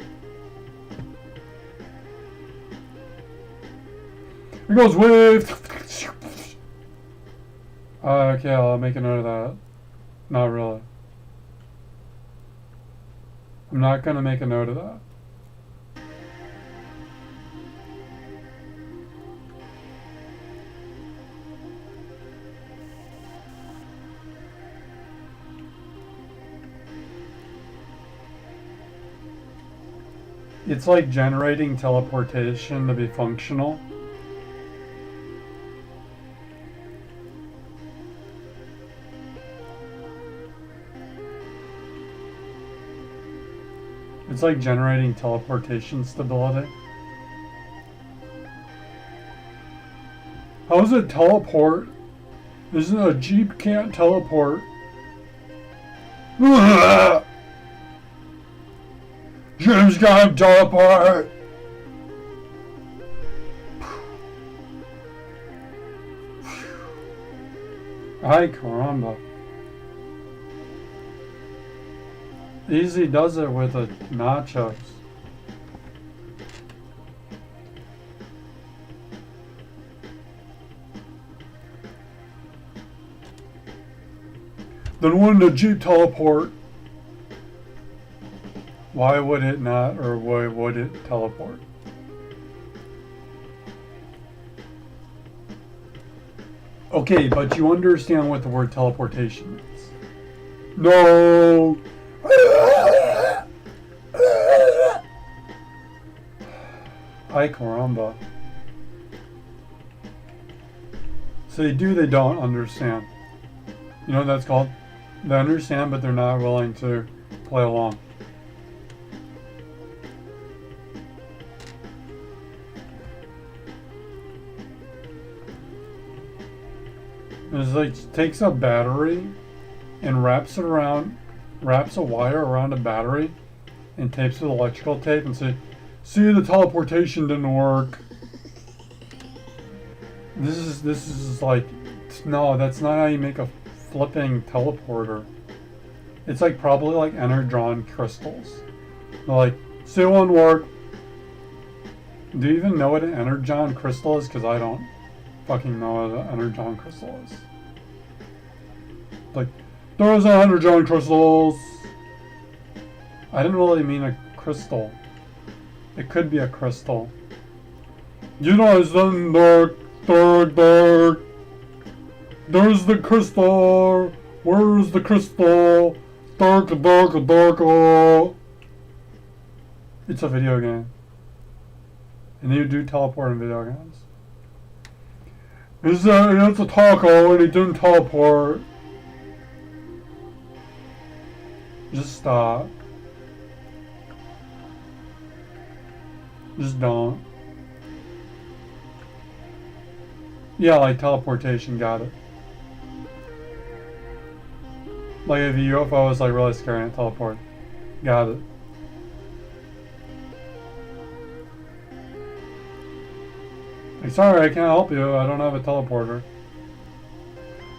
It goes wave. Okay, I'll make a note of that. Not really. I'm not gonna make a note of that. It's like generating teleportation to be functional. It's like generating teleportation stability. How does it teleport? Isn't a Jeep can't teleport? James can't teleport! Ay caramba. Easy does it with the nachos. Then wouldn't the Jeep teleport? Why would it not, or why would it teleport? Okay, but you understand what the word teleportation means. No! Ay caramba. So they don't understand. You know what that's called? They understand, but they're not willing to play along. It's like takes a battery and wraps a wire around a battery and tapes it with electrical tape and say, see, the teleportation didn't work. This is like, no, that's not how you make a flipping teleporter. It's like probably like energon crystals. They're like, see, it won't work. Do you even know what an energon crystal is? Because I don't fucking know what an energon crystal is. Like, there's 100 energon crystals. I didn't really mean a crystal. It could be a crystal. You know, it's the dark. There's the crystal. Where's the crystal? Dark. It's a video game. And you do teleport in video games. It's a taco and he didn't teleport. Just stop. Just don't. Yeah, like teleportation, got it. Like if a UFO is like really scary and teleport. Got it. Like, sorry, I can't help you. I don't have a teleporter.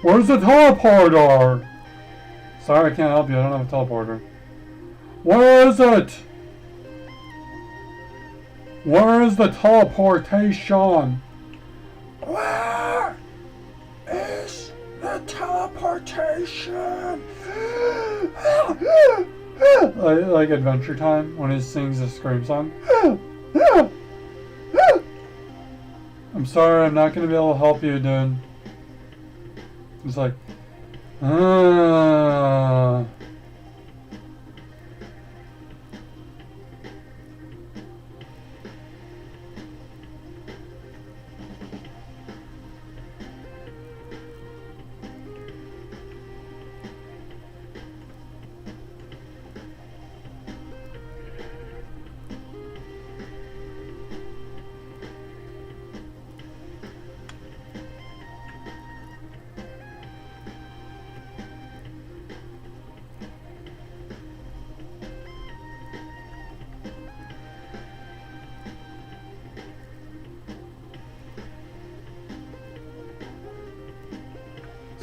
Where's the teleporter? Sorry, I can't help you. I don't have a teleporter. Where is it? Where is the teleportation? Where is the teleportation? like Adventure Time when he sings the Scream song. I'm sorry, I'm not gonna be able to help you, dude. It's like,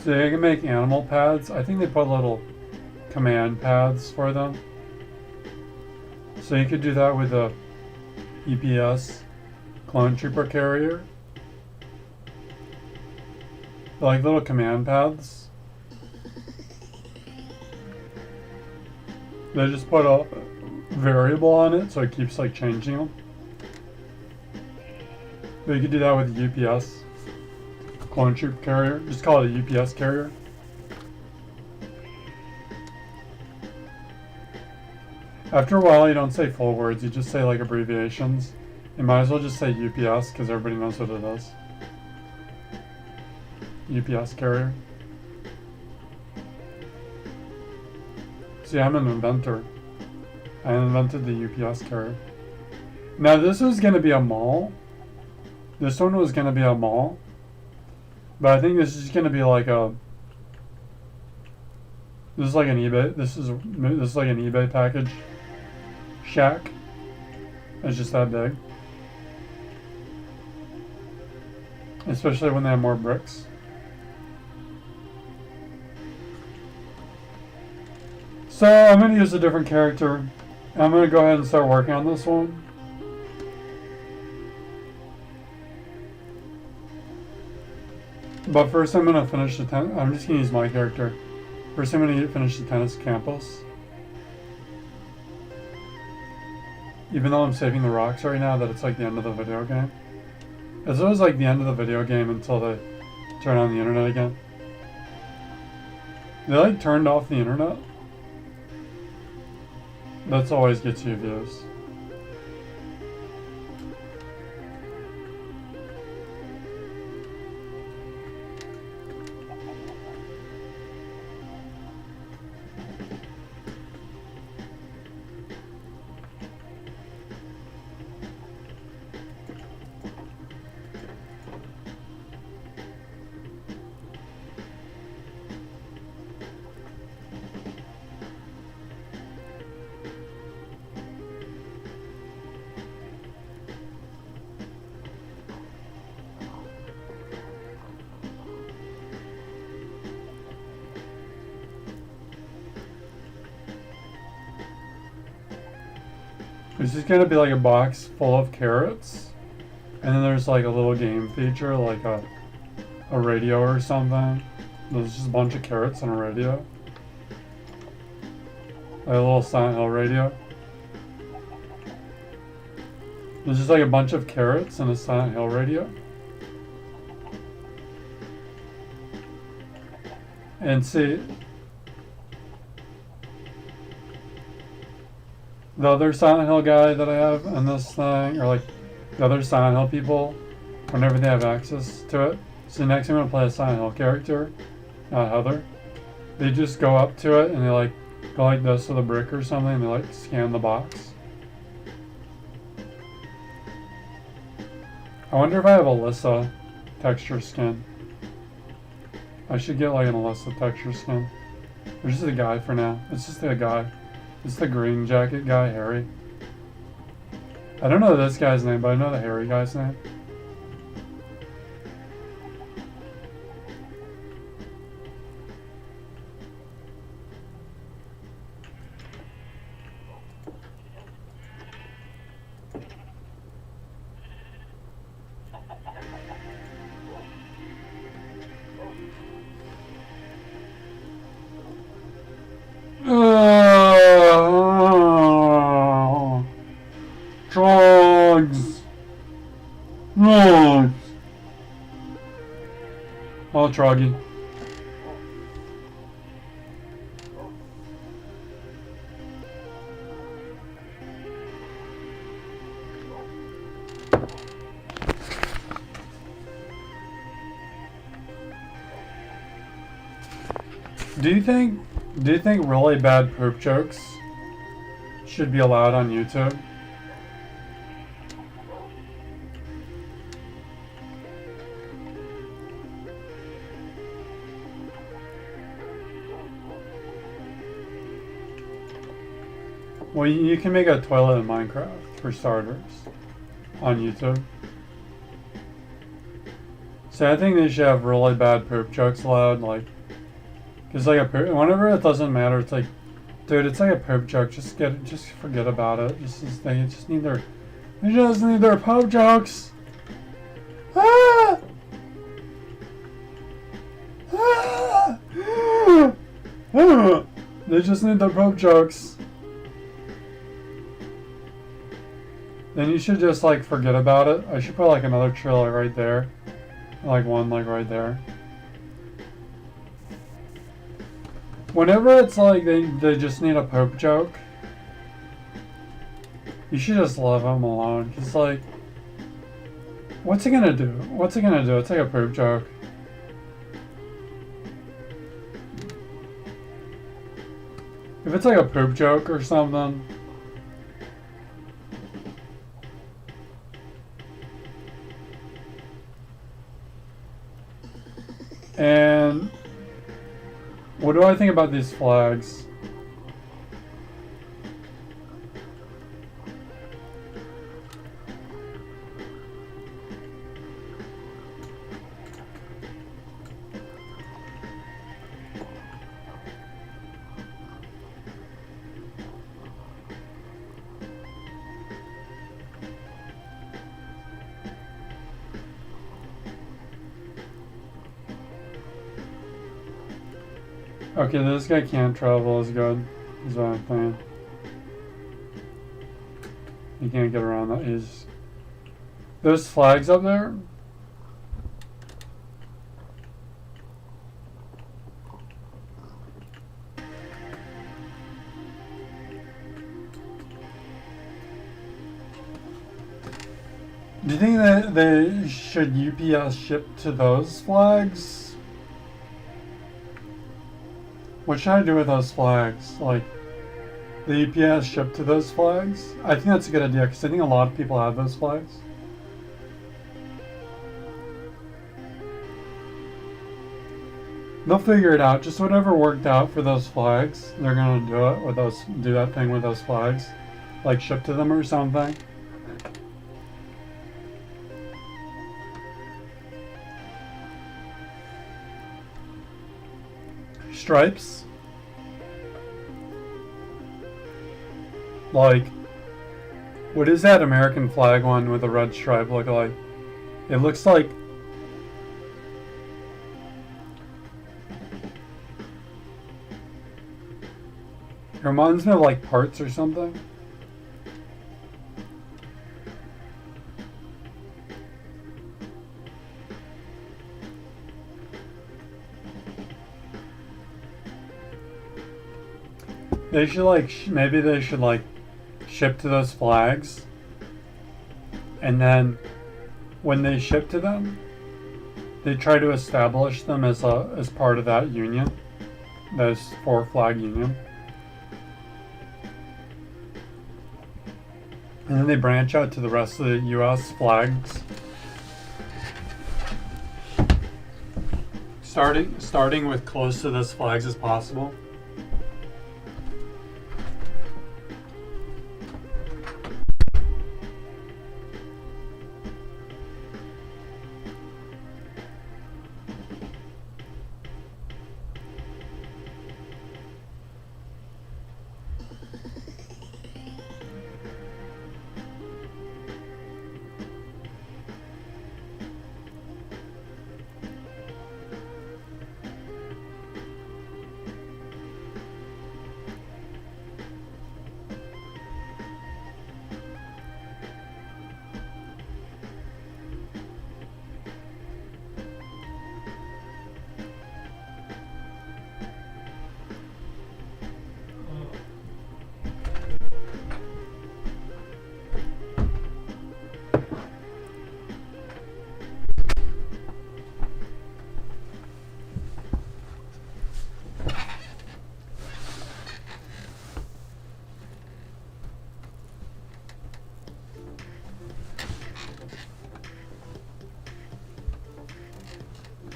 so they can make animal pads. I think they put little command pads for them. So you could do that with a EPS clone trooper carrier. They're like little command pads. They just put a variable on it so it keeps like changing them. But you could do that with the UPS clone troop carrier. Just call it a UPS carrier. After a while, you don't say full words, you just say like abbreviations. You might as well just say UPS because everybody knows what it is. UPS carrier. See, I'm an inventor. I invented the UPS carrier. Now this was going to be a mall. This one was going to be a mall. But I think this is going to be like a... This is like an eBay. This is like an eBay package. Shack. It's just that big. Especially when they have more bricks. So I'm going to use a different character. I'm going to go ahead and start working on this one. But first I'm going to finish the I'm just going to use my character. First I'm going to finish the tennis campus. Even though I'm saving the rocks right now, that it's like the end of the video game. It's always like the end of the video game until they turn on the internet again. They like turned off the internet. That's always gets you views. It's just gonna be like a box full of carrots, and then there's like a little game feature, like a radio or something. There's just a bunch of carrots and a radio, like a little Silent Hill radio. There's just like a bunch of carrots and a Silent Hill radio. And see, the other Silent Hill guy that I have in this thing, or like the other Silent Hill people, whenever they have access to it. So next I'm going to play a Silent Hill character, Heather. They just go up to it and they like go like this with a brick or something and they like scan the box. I wonder if I have Alyssa texture skin. I should get like an Alyssa texture skin. Or just a guy for now. It's just a guy. It's the green jacket guy, Harry. I don't know this guy's name, but I know the Harry guy's name. Oh, Troggy. Do you think really bad poop jokes should be allowed on YouTube? Well, you can make a toilet in Minecraft, for starters, on YouTube. So I think they should have really bad poop jokes allowed, like, cause like a poop, whenever it doesn't matter, it's like, dude, it's like a poop joke. Just forget about it. They just need their poop jokes. Ah! Ah! Ah! They just need their poop jokes. Then you should just like forget about it. I should put like another trailer right there. Like one like right there. Whenever it's like they just need a poop joke, you should just leave them alone. Cause like, what's he gonna do? What's he gonna do? It's like a poop joke. If it's like a poop joke or something, and what do I think about these flags? Okay, this guy can't travel as good, is what I'm saying. He can't get around that. Those flags up there? Do you think that they should UPS ship to those flags? What should I do with those flags? Like, the UPS ship to those flags? I think that's a good idea, because I think a lot of people have those flags. They'll figure it out. Just whatever worked out for those flags, they're gonna do it with those, do that thing with those flags. Like ship to them or something. Stripes? Like, what does that American flag one with a red stripe look like? It looks like... It reminds me of like parts or something. They should like, maybe they should like ship to those flags, and then when they ship to them, they try to establish them as part of that union, those 4-flag union, and then they branch out to the rest of the U.S. flags, starting with close to those flags as possible.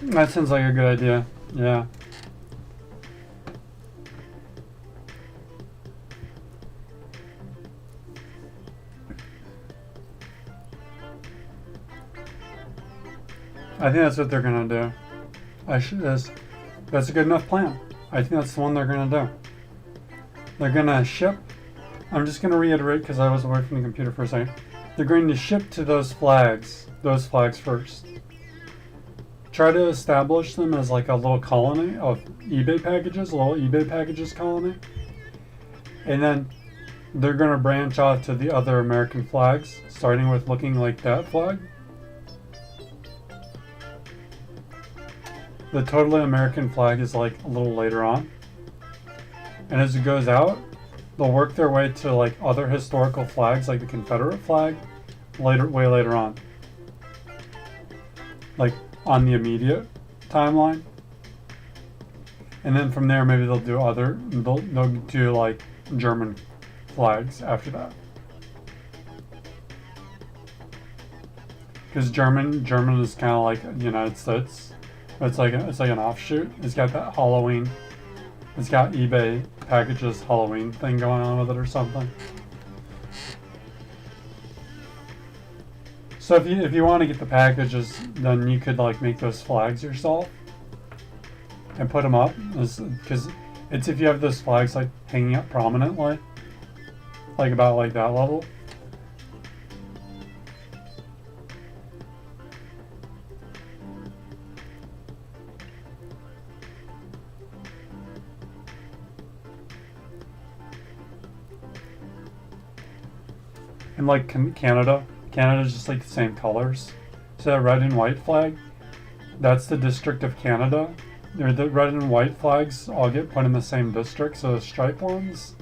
That sounds like a good idea. Yeah. I think that's what they're gonna do. That's a good enough plan. I think that's the one they're gonna do. They're gonna ship. I'm just gonna reiterate because I was away from the computer for a second. They're going to ship to those flags first. Try to establish them as like a little colony of eBay packages, a little eBay packages colony. And then they're gonna branch out to the other American flags, starting with looking like that flag. The totally American flag is like a little later on. And as it goes out, they'll work their way to like other historical flags, like the Confederate flag, way later on. Like on the immediate timeline. And then from there, maybe they'll do like German flags after that. Because German is kind of like the United States. It's like an offshoot. It's got that Halloween. It's got eBay packages Halloween thing going on with it or something. So if you want to get the packages, then you could like make those flags yourself and put them up, because it's if you have those flags like hanging up prominently, like about like that level. And like Canada's just like the same colors. So that red and white flag, that's the District of Canada. The red and white flags all get put in the same district. So the striped ones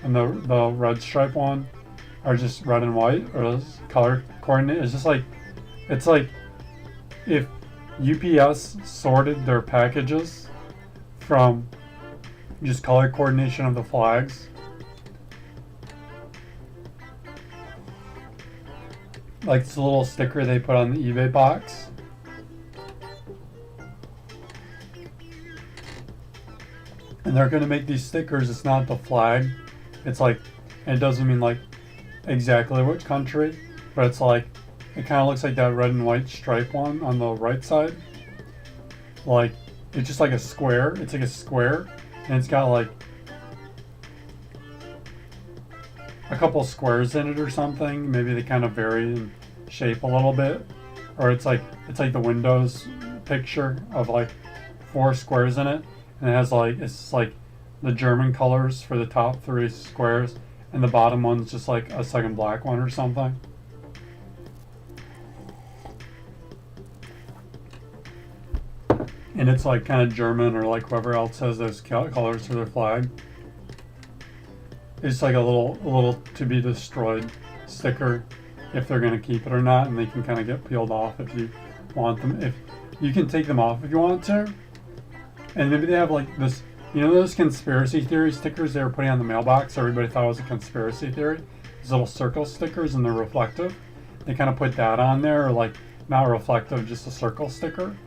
and the red stripe one are just red and white, or color coordinate. It's like if UPS sorted their packages from just color coordination of the flags. Like it's a little sticker they put on the eBay box. And they're gonna make these stickers, it's not the flag. It's like, it doesn't mean like exactly which country, but it's like, it kind of looks like that red and white stripe one on the right side. Like, it's just like a square. It's like a square, and it's got like a couple squares in it or something. Maybe they kind of vary in shape a little bit, or it's like the Windows picture of like 4 squares in it, and it has like, it's like the German colors for the top 3 squares, and the bottom one's just like a second black one or something. And it's like kind of German, or like whoever else has those colors for their flag. It's like a little to be destroyed sticker, if they're gonna keep it or not, and they can kind of get peeled off if you want them. If you can take them off if you want to, and maybe they have like this, you know, those conspiracy theory stickers they were putting on the mailbox. Everybody thought it was a conspiracy theory. These little circle stickers, and they're reflective. They kind of put that on there, or like not reflective, just a circle sticker.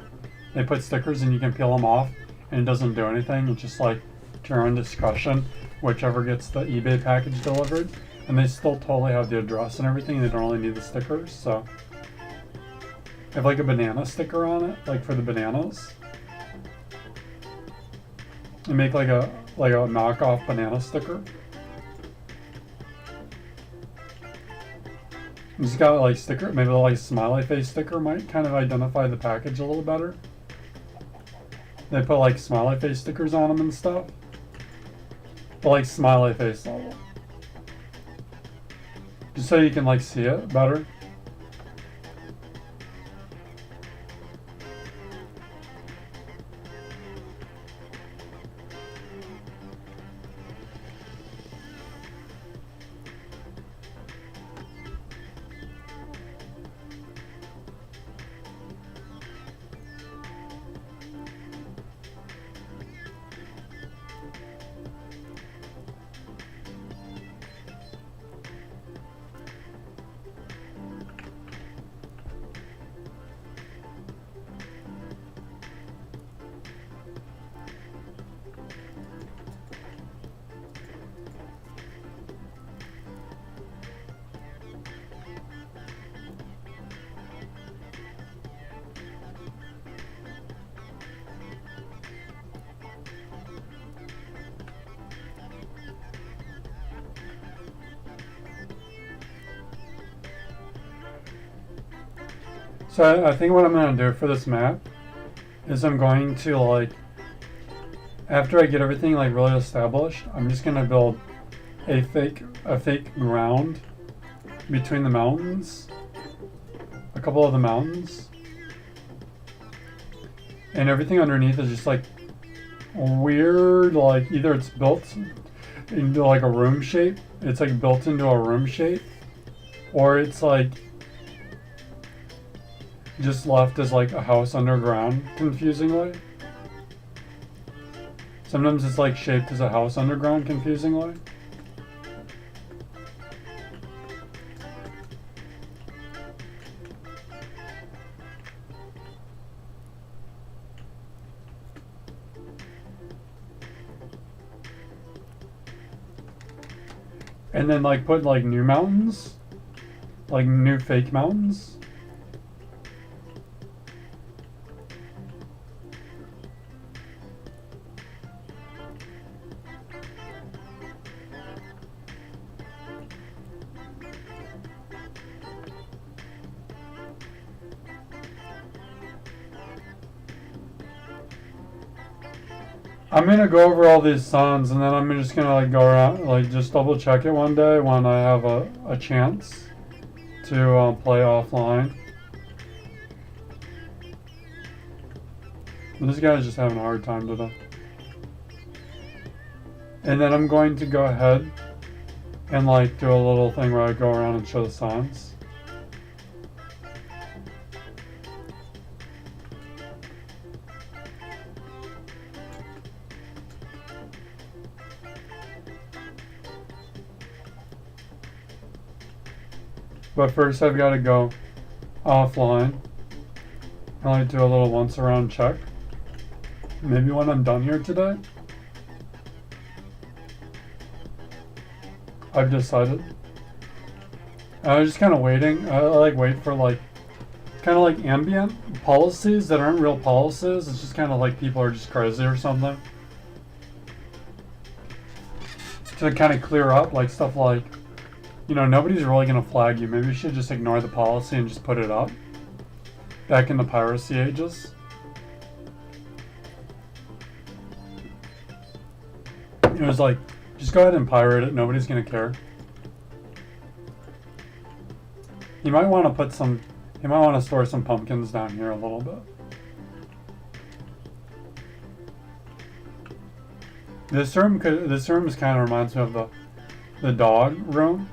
They put stickers and you can peel them off, and it doesn't do anything. It's just like to your own discretion, whichever gets the eBay package delivered. And they still totally have the address and everything. They don't really need the stickers. So I have like a banana sticker on it, like for the bananas. And make like a knockoff banana sticker. It's got like sticker, maybe like smiley face sticker might kind of identify the package a little better. They put like smiley face stickers on them and stuff. But like smiley face level. Just so you can like see it better. So I think what I'm going to do for this map is I'm going to, like, after I get everything like really established, I'm just going to build a fake ground between the mountains, a couple of the mountains, and everything underneath is just like weird, like either it's built into like a room shape, it's like built into a room shape, or it's like just left as like a house underground confusingly. Sometimes it's like shaped as a house underground confusingly. And then like put like new mountains, like new fake mountains. I'm gonna go over all these songs and then I'm just gonna like go around, like just double check it one day when I have a chance to play offline. This guy's just having a hard time today. And then I'm going to go ahead and like do a little thing where I go around and show the songs. But first I've got to go offline and like do a little once around check. Maybe when I'm done here today. I've decided. I was just kind of waiting. I like wait for like kind of like ambient policies that aren't real policies. It's just kind of like people are just crazy or something. To kind of clear up like stuff like, you know, nobody's really going to flag you. Maybe you should just ignore the policy and just put it up. Back in the piracy ages. It was like, just go ahead and pirate it. Nobody's going to care. You might want to put some, you might want to store some pumpkins down here a little bit. This room kind of reminds me of the dog room.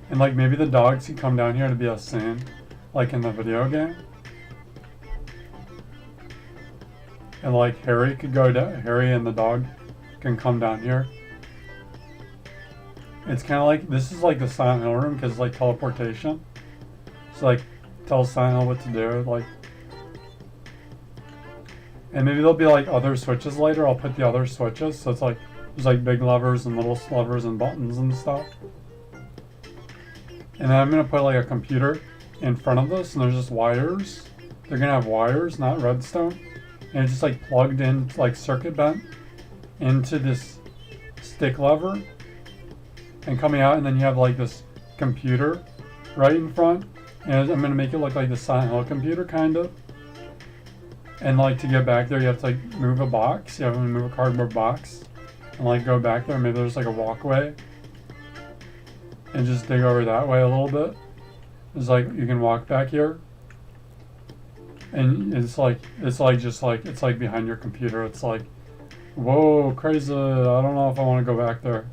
And like maybe the dogs could come down here to be a scene, like in the video game. And like Harry could go down, Harry and the dog can come down here. It's kind of like, this is like the Silent Hill room because it's like teleportation. So like, tells Silent Hill what to do, like. And maybe there'll be like other switches later. I'll put the other switches, so it's like, there's like big levers and little levers and buttons and stuff. And then I'm going to put like a computer in front of this, and there's just wires. They're going to have wires, not redstone. And it's just like plugged in, like circuit bent into this stick lever. And coming out, and then you have like this computer right in front. And I'm going to make it look like the Silent Hill computer, kind of. And like to get back there, you have to like move a box. You have to move a cardboard box. And like go back there. Maybe there's like a walkway. And just dig over that way a little bit. It's like you can walk back here. And it's like behind your computer. It's like, whoa, crazy. I don't know if I want to go back there.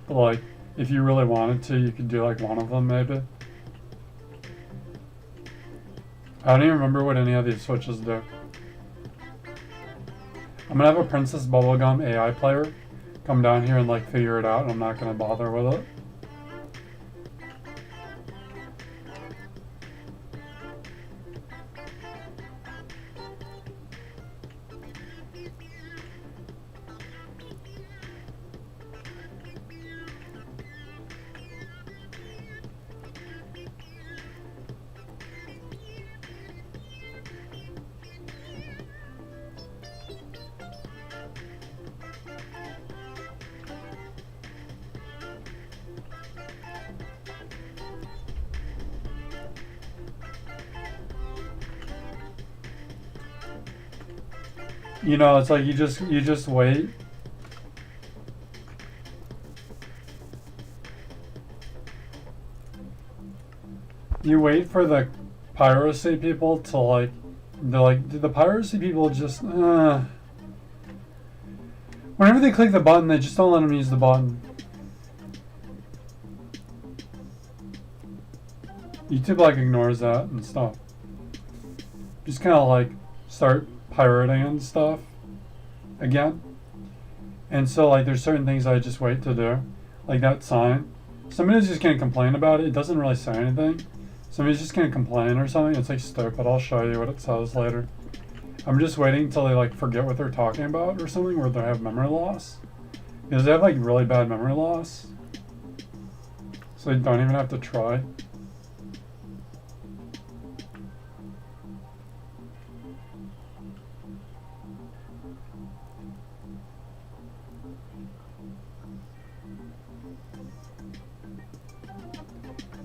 But like, if you really wanted to, you could do like one of them maybe. I don't even remember what any of these switches do. I'm gonna have a Princess Bubblegum AI player come down here and like figure it out, and I'm not gonna bother with it. You know, it's like you just wait. You wait for the piracy people to like, they're like, the piracy people just, whenever they click the button, they just don't let them use the button. YouTube like ignores that and stuff. Just kind of like start pirating and stuff again. And so like there's certain things I just wait to do. Like that sign. Somebody's just gonna complain about it. It doesn't really say anything. Somebody's just gonna complain or something. It's like stupid. I'll show you what it says later. I'm just waiting until they like forget what they're talking about or something, where they have memory loss. Because they have like really bad memory loss. So they don't even have to try.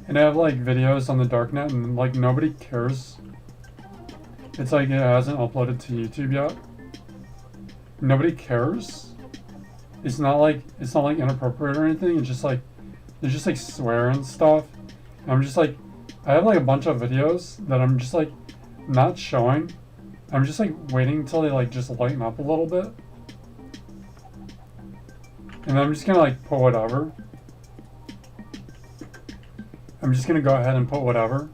And I have like videos on the darknet and like nobody cares. It's like it hasn't uploaded to YouTube yet. Nobody cares. It's not like inappropriate or anything. It's just like they just like swear and stuff. And I'm just like, I have like a bunch of videos that I'm just like not showing. I'm just like waiting until they like just lighten up a little bit. And then I'm just gonna like put whatever. I'm just gonna go ahead and put whatever.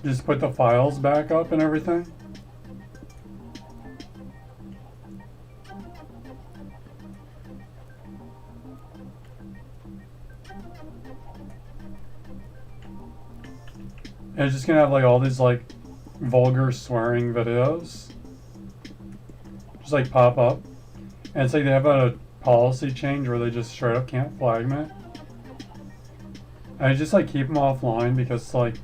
Just put the files back up and everything. And it's just gonna have like all these like vulgar swearing videos. Just like pop up. And it's like they have a policy change where they just straight up can't flag me. I just like keep them offline because like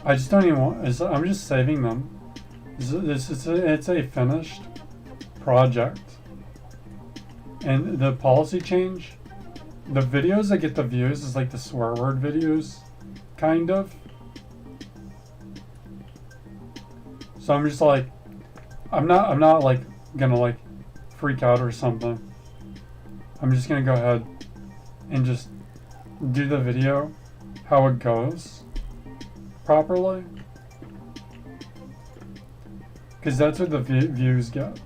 I just don't even want, I'm just saving them. It's a finished project. And the policy change, the videos that get the views is like the swear word videos, kind of. So I'm just like, I'm not like gonna like freak out or something. I'm just gonna go ahead and just do the video how it goes properly, because that's what the views get.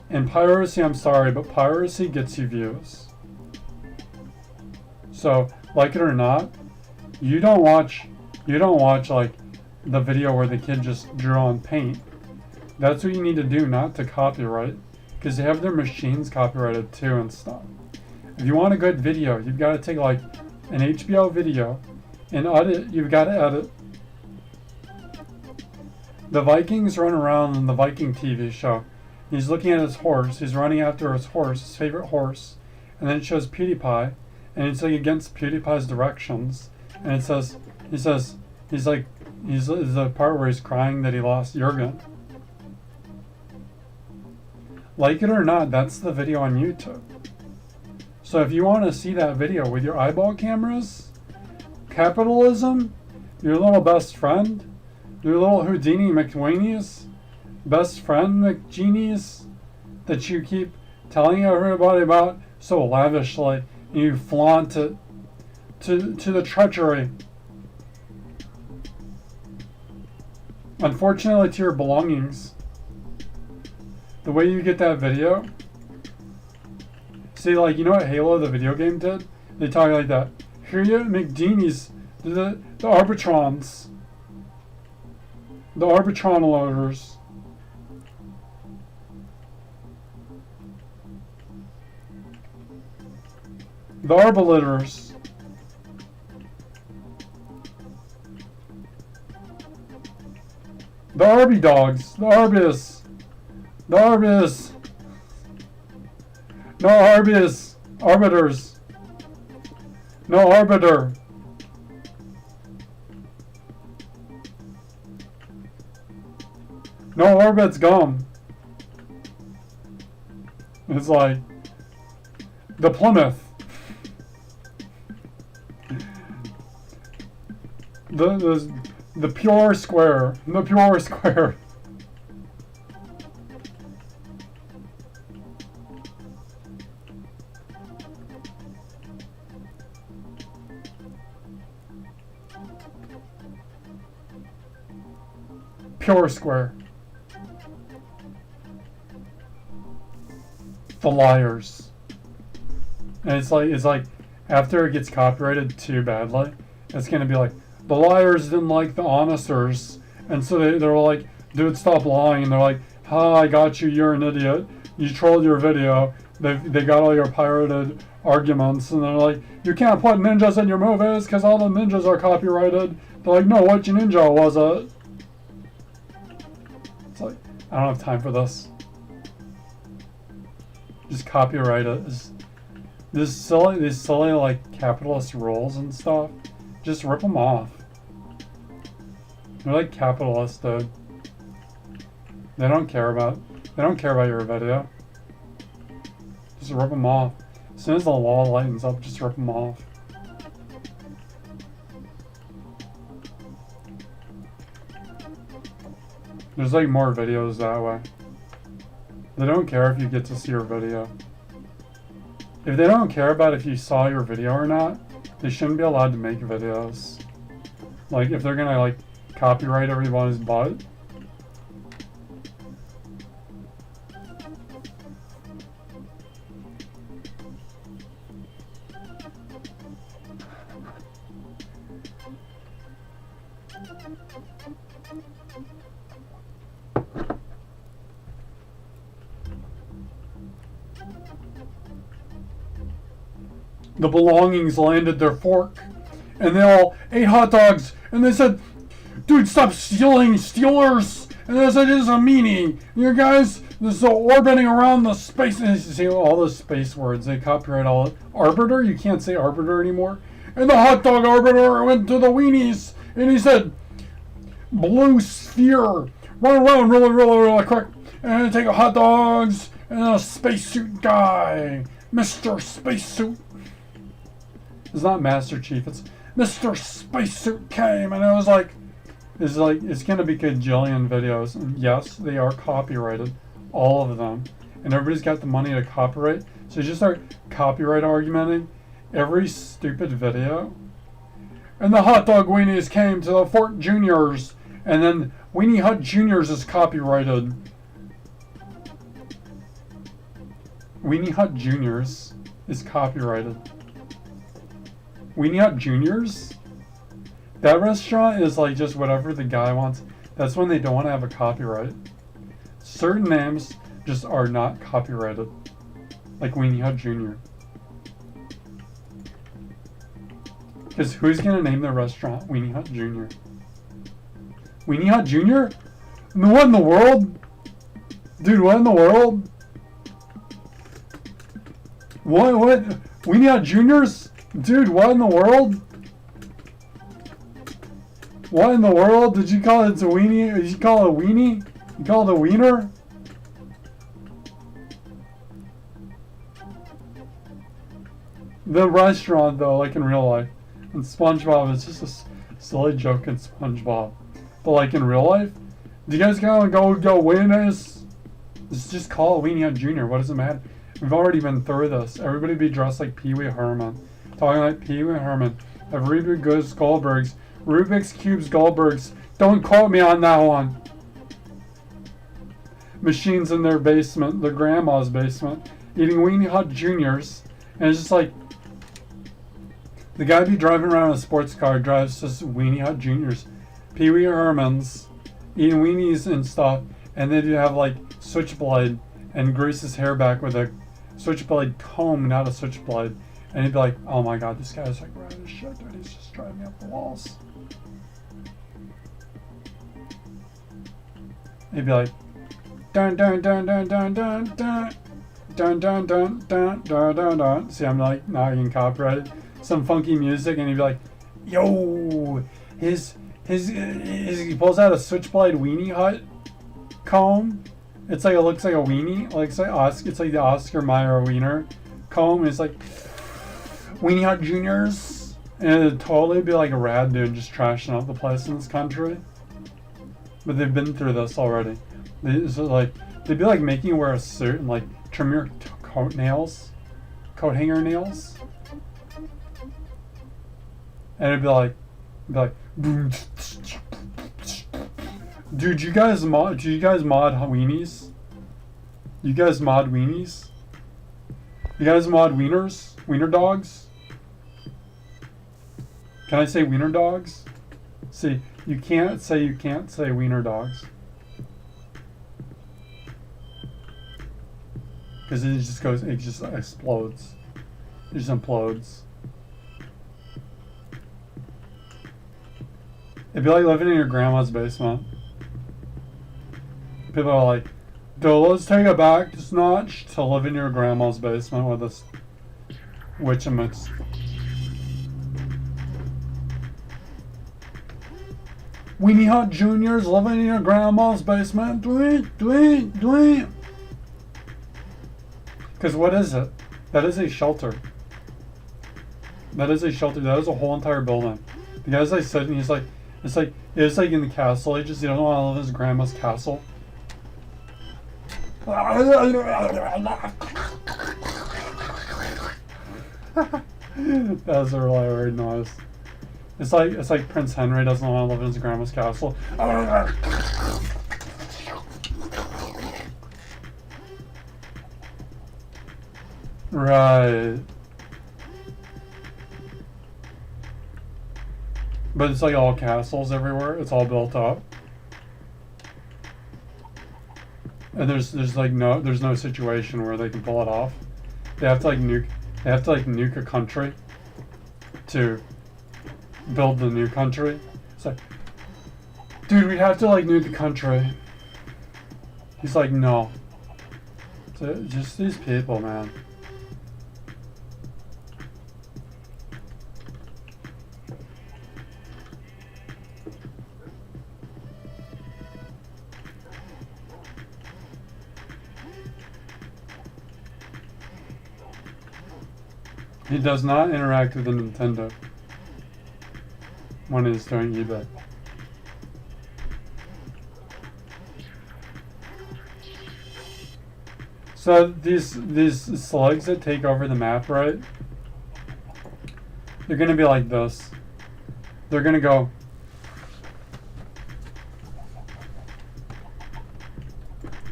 And piracy, I'm sorry, but piracy gets you views. So like it or not, you don't watch like the video where the kid just drew on paint. That's what you need to do, not to copyright, because they have their machines copyrighted too and stuff. If you want a good video, you've got to take like an HBO video and edit. You've got to edit. The Vikings run around in the Viking TV show. He's looking at his horse. He's running after his horse, his favorite horse, and then it shows PewDiePie, and it's like against PewDiePie's directions, and it says, he's the part where he's crying that he lost Jurgen. Like it or not, that's the video on YouTube. So if you want to see that video with your eyeball cameras, capitalism, your little best friend, your little Houdini McWeenies, best friend McGenies that you keep telling everybody about so lavishly, and you flaunt it to the treachery. Unfortunately, to your belongings. The way you get that video, see, like, you know what Halo, the video game, did? They talk like that. Here you McGenies, the Arbitrons, the Arbitron loaders. The Arbiliters. The Arby dogs. The Arbius. The Arbius. No Arbius. Arbiters. No arbiter. No orbit's gum. It's like the Plymouth. The pure square. The pure square. Pure square. The liars. And it's like after it gets copyrighted too badly, it's gonna be like the liars didn't like the honesters, and so they're like, dude, stop lying, and they're like, ha, I got you, you're an idiot, you trolled your video, they got all your pirated arguments, and they're like, you can't put ninjas in your movies because all the ninjas are copyrighted. They're like, no, which ninja was it? It's like, I don't have time for this. Just copyright it. These silly like capitalist rules and stuff. Just rip them off. They're like capitalists, dude. They don't care about your video. Just rip them off. As soon as the law lightens up, just rip them off. There's like more videos that way. They don't care if you get to see your video. If they don't care about if you saw your video or not, they shouldn't be allowed to make videos. Like, if they're gonna like copyright everyone's butt. The belongings landed their fork, and they all ate hot dogs, and they said, dude, stop stealing, stealers! And they said, this is a meanie. You guys, this is orbiting around the space, and you see all the space words, they copyright all it. Arbiter? You can't say arbiter anymore. And the hot dog arbiter went to the weenies, and he said, blue sphere, run around really, really, really quick, and take a hot dogs, and a spacesuit guy, Mr. Spacesuit. It's not Master Chief, it's Mr. Spacesuit came, and it was like, it's gonna be gajillion videos, and yes, they are copyrighted, all of them, and everybody's got the money to copyright, so you just start copyright argumenting every stupid video. And the hot dog weenies came to the Fort Juniors, and then Weenie Hut Juniors is copyrighted. Weenie Hut Juniors is copyrighted. Weenie Hut Juniors? That restaurant is like just whatever the guy wants. That's when they don't want to have a copyright. Certain names just are not copyrighted. Like Weenie Hut Jr. Because who's going to name the restaurant Weenie Hut Jr.? Weenie Hut Jr.? What in the world? Dude, what in the world? What? Weenie Hut Juniors? Dude, what in the world? What in the world? Did you call it a weenie? Did you call it a weenie? You call it a wiener? The restaurant, though, like in real life. And SpongeBob, it's just a silly joke in SpongeBob. But like in real life, do you guys gotta go wieners? Let's just call it Weenie Hut Jr. What does it matter? We've already been through this. Everybody be dressed like Pee Wee Herman. Talking like Pee Wee Herman. Have Rubik's Goldbergs. Rubik's Cubes Goldbergs. Don't quote me on that one. Machines in their basement, their grandma's basement, eating Weenie Hut Juniors. And it's just like, the guy be driving around in a sports car, drives just Weenie Hut Juniors. Pee Wee Hermans, eating weenies and stuff. And then you have like Switchblade and grease his hair back with a Switchblade comb, not a Switchblade. And he'd be like, oh my god, this guy's like right as shit, dude. He's just driving me up the walls. He'd be like, dun dun dun dun dun dun dun dun dun dun dun dun dun dun. See, I'm like not getting copyrighted. Some funky music, and he'd be like, yo, he pulls out a Switchblade Weenie Hut comb. It's like, it looks like a weenie. Like it's like the Oscar Mayer wiener comb. It's like Weenie Hut Juniors. And it'd totally be like a rad dude just trashing out the place in this country. But they've been through this already. They'd be like making you wear a suit and like trim your coat hanger nails. And it'd be like, dude, do you guys mod weenies? You guys mod weenies? You guys mod wieners? Wiener dogs? Can I say wiener dogs? See, you can't say wiener dogs. Because it just explodes. It just implodes. It'd be like living in your grandma's basement. People are like, dude, let's take it back just a notch to live in your grandma's basement with this witchamits. Weenie Hut Juniors living in your grandma's basement. Dweet. Because what is it? That is a shelter. That is a shelter. That is a whole entire building. The guy's like sitting, he's like, it's like in the castle ages. He doesn't want to live in his grandma's castle. That's a really weird noise. It's like Prince Henry doesn't want to live in his grandma's castle. Right. But it's like all castles everywhere. It's all built up. And there's no situation where they can pull it off. They have to nuke a country to build the new country. It's like, dude, we have to nuke the country. He's like, no. So just these people, man. He does not interact with the Nintendo when he's doing eBay. So these slugs that take over the map, right? They're gonna be like this. They're gonna go.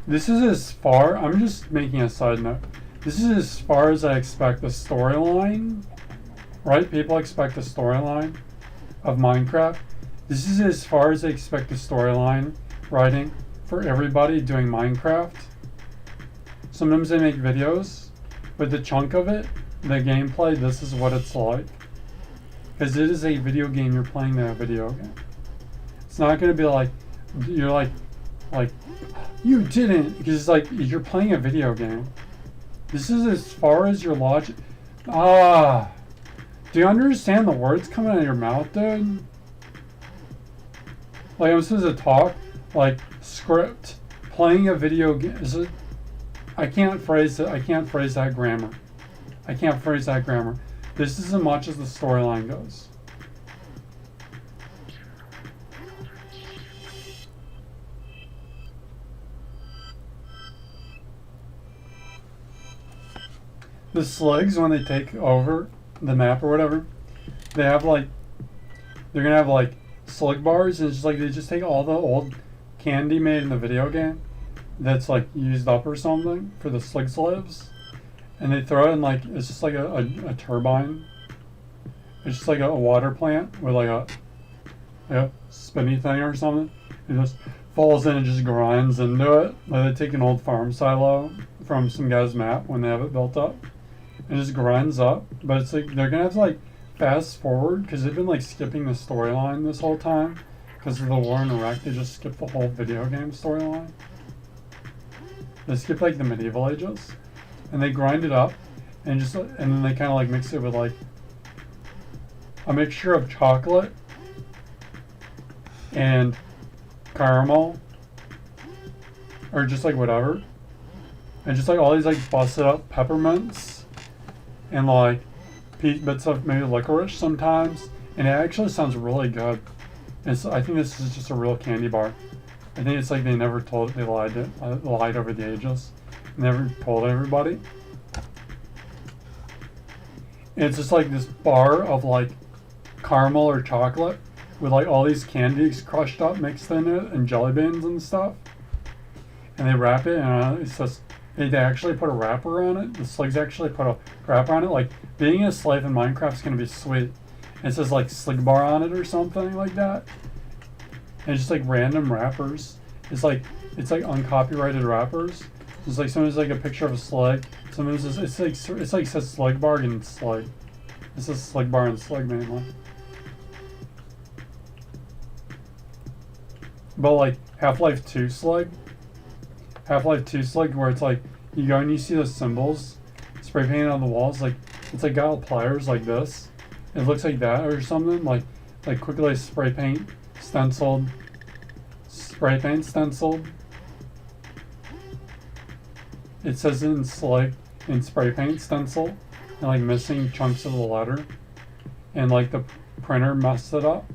This is as far. I'm just making a side note. This is as far as I expect the storyline, right? People expect the storyline of Minecraft. This is as far as I expect the storyline writing for everybody doing Minecraft. Sometimes they make videos, but the chunk of it, the gameplay, this is what it's like. Because it is a video game, you're playing a video game. It's not going to be like, you're like, you didn't, because it's like, you're playing a video game. This is as far as your logic. Do you understand the words coming out of your mouth, dude? Like, I'm supposed to talk, like, script, playing a video game. I can't phrase it. I can't phrase that grammar. This is as much as the storyline goes. The slugs, when they take over the map or whatever, they have they're gonna have slug bars, and it's just they just take all the old candy made in the video game that's used up or something for the slug slaves, and they throw it in it's just a turbine. It's just a water plant with a spinny thing or something. It just falls in and just grinds into it. They take an old farm silo from some guy's map when they have it built up. It just grinds up, but it's they're gonna have to fast forward because they've been skipping the storyline this whole time because of the war in Iraq. They just skipped the whole video game storyline. They skip the medieval ages, and they grind it up, and then they kind of mix it with a mixture of chocolate and caramel, or just whatever, and just all these busted up peppermints. And bits of maybe licorice sometimes, and it actually sounds really good. I think this is just a real candy bar. I think it's like they never told, they lied over the ages. Never told everybody. It's just like this bar of like caramel or chocolate with like all these candies crushed up, mixed in it, and jelly beans and stuff. And they wrap it, and it says they actually put a wrapper on it. The Sligs actually put a wrapper on it. Like being a slave in Minecraft is gonna be sweet. And it says like Slig bar on it or something like that. And it's just like random wrappers. It's like uncopyrighted wrappers. It's like sometimes like a picture of a Slig. Sometimes it's like says Slig bar and Slig. It says Slig bar and Slig mainly. But like Half-Life 2 Slig. Half-Life 2 Slig, where it's like you go and you see those symbols spray painted on the walls, like it's like got pliers like this. It looks like that or something, like quickly spray paint stenciled. It says in Slig in spray paint stencil, and like missing chunks of the letter, and like the printer messed it up.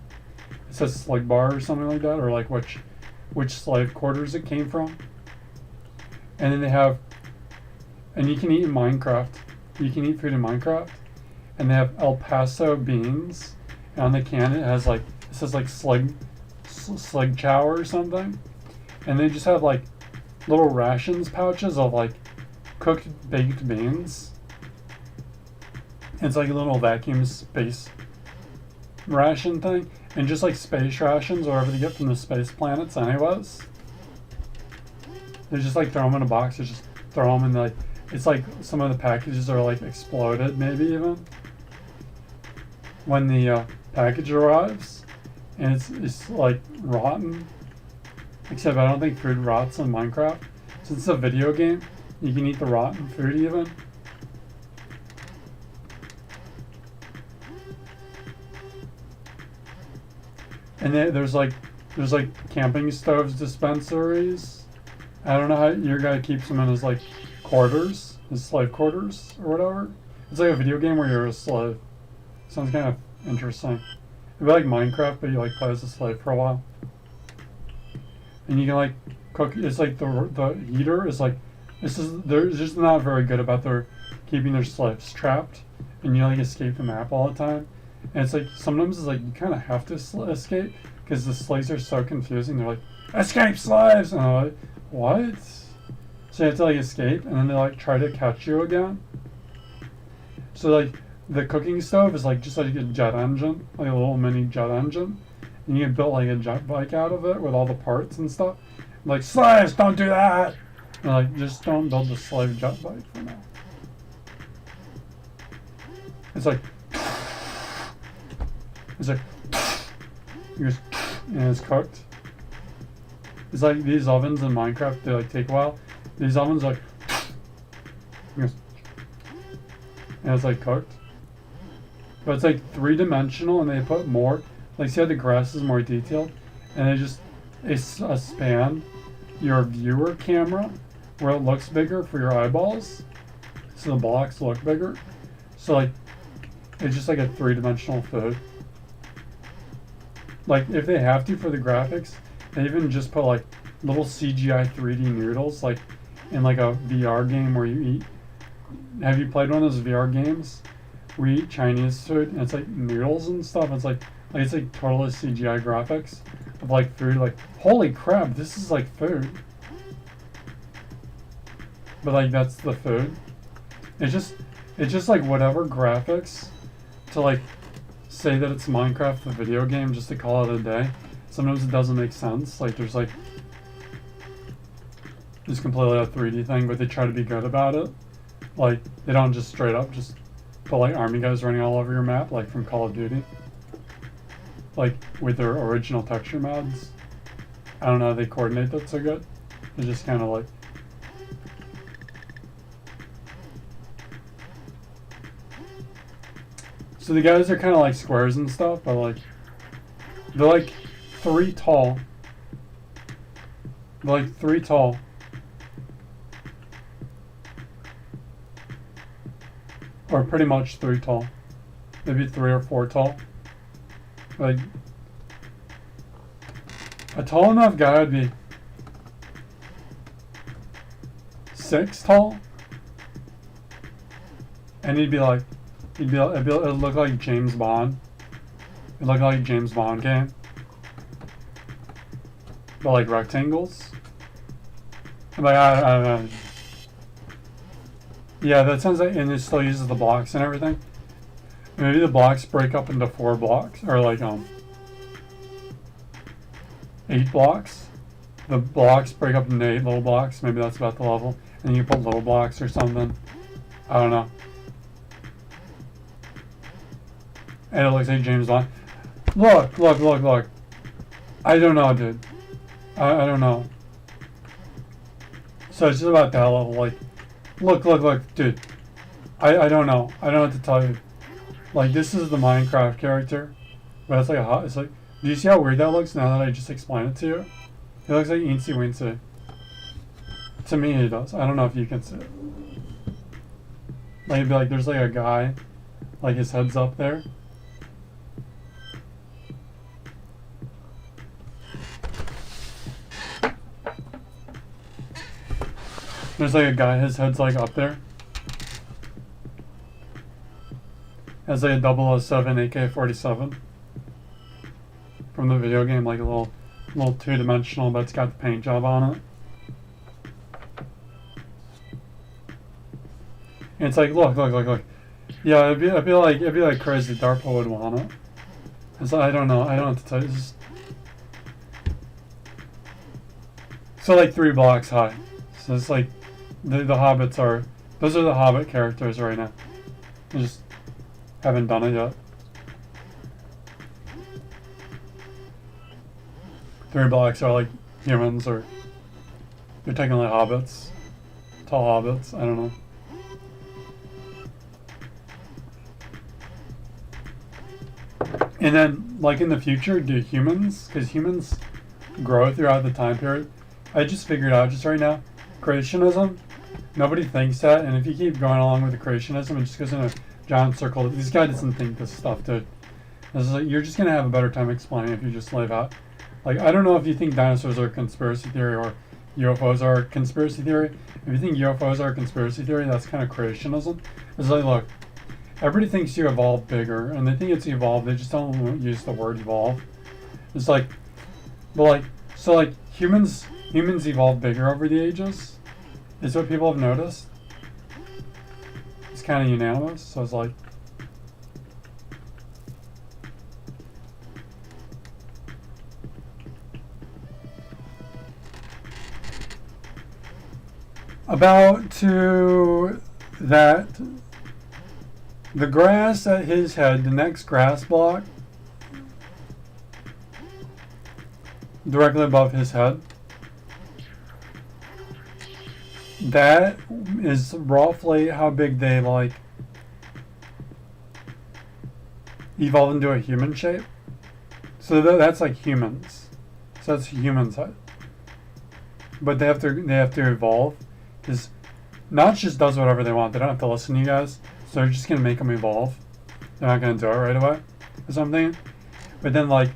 It says Slig bar or something like that, or like which slave quarters it came from. And then they have, and you can eat in Minecraft. You can eat food in Minecraft, and they have El Paso beans. And on the can it has like, it says like Slig chow or something. And they just have like little rations pouches of like cooked baked beans. It's like a little vacuum space ration thing. And just like space rations, or whatever they get from the space planets anyways. They just like throw them in a box, they just throw them in like, it's like some of the packages are like exploded maybe even. When the package arrives, and it's like rotten. Except I don't think food rots in Minecraft. Since it's a video game, you can eat the rotten food even. And there's like camping stoves dispensaries. I don't know how your guy keeps them in his like quarters, his slave quarters or whatever. It's like a video game where you're a slave. Sounds kind of interesting. It'd be like Minecraft, but you like play as a slave for a while. And you can like cook. It's like the heater is like, they're just not very good about keeping their slaves trapped, and you like escape the map all the time. And it's like sometimes it's like you kind of have to escape because the slaves are so confusing. They're like, escape slaves, and I'm like, what? So you have to like escape, and then they like try to catch you again. So like the cooking stove is like just like a jet engine, like a little mini jet engine, and you can build like a jet bike out of it with all the parts and stuff. Like, slaves, don't do that. And like, just don't build the slave jet bike for now. It's like, and it's cooked. It's like these ovens in Minecraft, they like take a while. These ovens like, and it's like cooked. But it's like 3-dimensional, and they put more, like see how the grass is more detailed? And they just expand your viewer camera where it looks bigger for your eyeballs. So the blocks look bigger. So like, it's just like a 3-dimensional food. Like if they have to for the graphics, they even just put like little CGI 3D noodles, like in like a VR game where you eat. Have you played one of those VR games where you eat Chinese food and it's like noodles and stuff? It's like it's like totally CGI graphics of like food. Like, holy crap, this is like food. But like that's the food. It's just like whatever graphics to like say that it's Minecraft the video game just to call it a day. Sometimes it doesn't make sense. Like there's like it's completely a 3D thing, but they try to be good about it. Like they don't just straight up just put like army guys running all over your map like from Call of Duty. Like with their original texture mods. I don't know how they coordinate that so good. It's just kind of like so the guys are kind of like squares and stuff, but like they're like 3 tall. They're like 3 tall. Or pretty much 3 tall. maybe 3 or 4 tall. Like, a tall enough guy would be 6 tall, and it'd look like James Bond. It'd look like a James Bond game, but like rectangles. Like I don't know. Yeah, that sounds like, and it still uses the blocks and everything. Maybe the blocks break up into 4 blocks, or like 8 blocks. The blocks break up into 8 little blocks. Maybe that's about the level. And you put little blocks or something. I don't know. And it looks like James Bond. Look. I don't know, dude. I don't know. So it's just about that level. Like, look, dude. I don't know. I don't know what to tell you. Like, this is the Minecraft character. But it's like it's like, do you see how weird that looks now that I just explained it to you? It looks like Eensy Weensy. To me, it does. I don't know if you can see it. Like, it'd be like, there's like a guy, like his head's up there. There's like a guy, his head's like up there. Has like a 007 AK-47 from the video game, like a little 2-dimensional, but it's got the paint job on it. And it's like, look. Yeah, it'd be like crazy. DARPA would want it. So I don't know what to tell you. So like 3 blocks high. So it's like the hobbits are. Those are the hobbit characters right now. I just haven't done it yet. 3 blocks are like humans, or they're technically hobbits. Tall hobbits. I don't know. And then, like in the future, do humans, because humans grow throughout the time period. I just figured out just right now, creationism, nobody thinks that, and if you keep going along with the creationism, it just goes in a giant circle. This guy doesn't think this stuff, dude. This is like, you're just going to have a better time explaining if you just live out. Like, I don't know if you think dinosaurs are a conspiracy theory or UFOs are a conspiracy theory. If you think UFOs are a conspiracy theory, that's kind of creationism. It's like, look, everybody thinks you evolve bigger, and they think it's evolved. They just don't use the word evolve. It's like, but like, so like humans evolve bigger over the ages, is what people have noticed. It's kind of unanimous. So it's like, about to that. The grass at his head, the next grass block, directly above his head, that is roughly how big they like evolve into a human shape. So that's like humans. So that's humans' height. But they have to evolve, because Notch just does whatever they want. They don't have to listen to you guys. So they're just going to make them evolve. They're not going to do it right away or something. But then, like,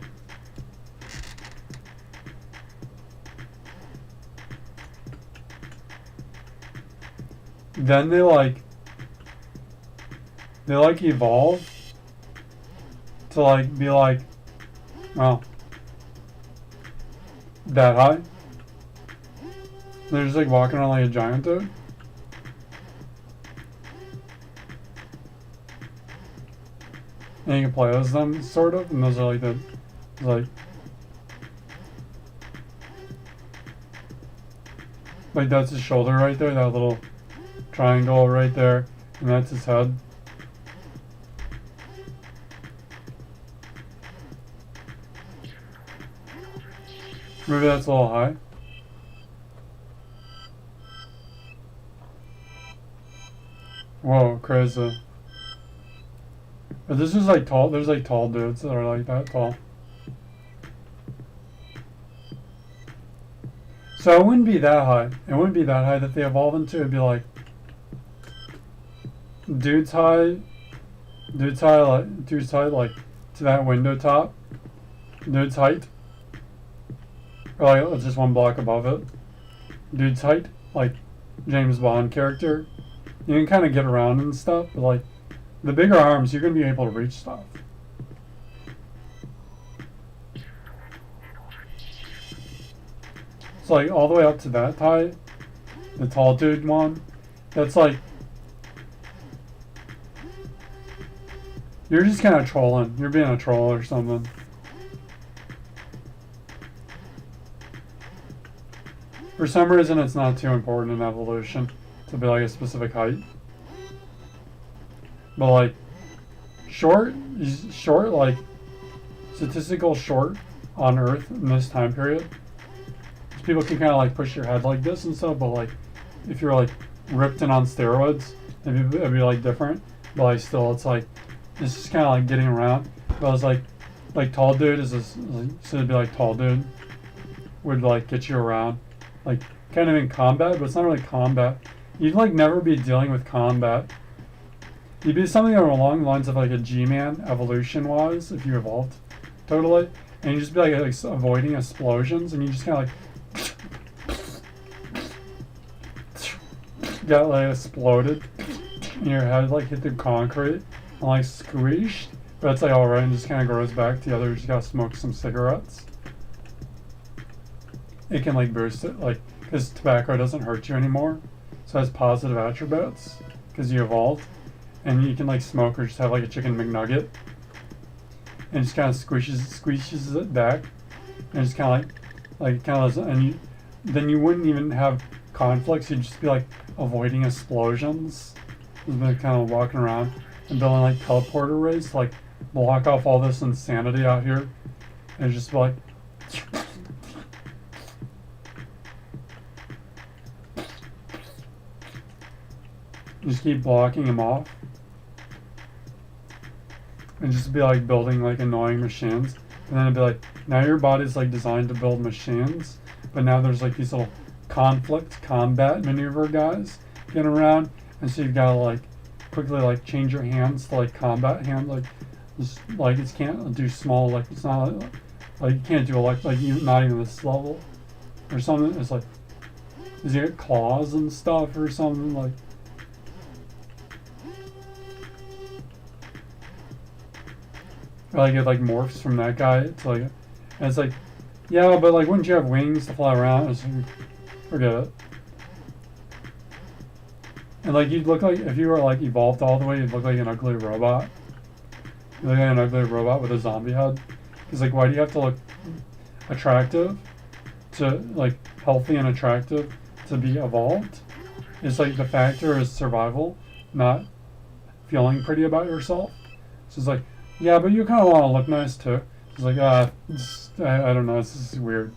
then they evolve to, like, be like, well, that high. They're just, like, walking around like a giant dude. And you can play as them, sort of, and those are like the, like that's his shoulder right there, that little triangle right there, and that's his head. Maybe that's a little high. Whoa, crazy. But this is like tall, there's like tall dudes that are like that tall. So it wouldn't be that high. It wouldn't be that high that they evolve into. It'd be like dude's high, Do its height like to that window top. Do its height. Or like just one block above it. Do its height like James Bond character. You can kind of get around and stuff, but like the bigger arms, you're gonna be able to reach stuff. It's like all the way up to that height, the tall dude one. That's like you're just kind of trolling. You're being a troll or something. For some reason, it's not too important in evolution to be like a specific height. But like short, like statistical short on Earth in this time period. People can kind of like push your head like this and stuff, but like if you're like ripped and on steroids, it'd be like different. But like still, it's just kind of like getting around. But it's like tall dude is this, so it'd be like tall dude would like get you around, like kind of in combat, but it's not really combat. You'd like never be dealing with combat. You'd be something along the lines of like a G-Man evolution-wise if you evolved totally, and you just be like avoiding explosions, and you just kind of like got like exploded, and your head like hit the concrete and like squeezed, but it's like alright and just kind of grows back together. You just gotta smoke some cigarettes. It can like boost it, like because tobacco doesn't hurt you anymore, so it has positive attributes because you evolved, and you can like smoke or just have like a chicken McNugget, and just kind of squeezes it back, and just kind of and then you wouldn't even have conflicts. You'd just be like avoiding explosions. Just be kind of walking around and building like teleporter rays to like block off all this insanity out here, and just be like just keep blocking them off, and just be like building like annoying machines. And then it'd be like, now your body's like designed to build machines, but now there's like these little combat maneuver guys getting around, and so you've got to like quickly like change your hands to like combat hands, like just like it can't do small, like it's not like you can't do like you not even this level or something. It's like is you get claws and stuff or something like. Like it like morphs from that guy. It's like, and it's like, yeah, but like wouldn't you have wings to fly around? It's like, forget it. And like you'd look like if you were like evolved all the way, you'd look like an ugly robot. You look like an ugly robot with a zombie head. Because like, why do you have to look attractive to like healthy and attractive to be evolved? It's like the factor is survival, not feeling pretty about yourself. So it's like. Yeah, but you kind of want to look nice too. It's like, I don't know, this is weird.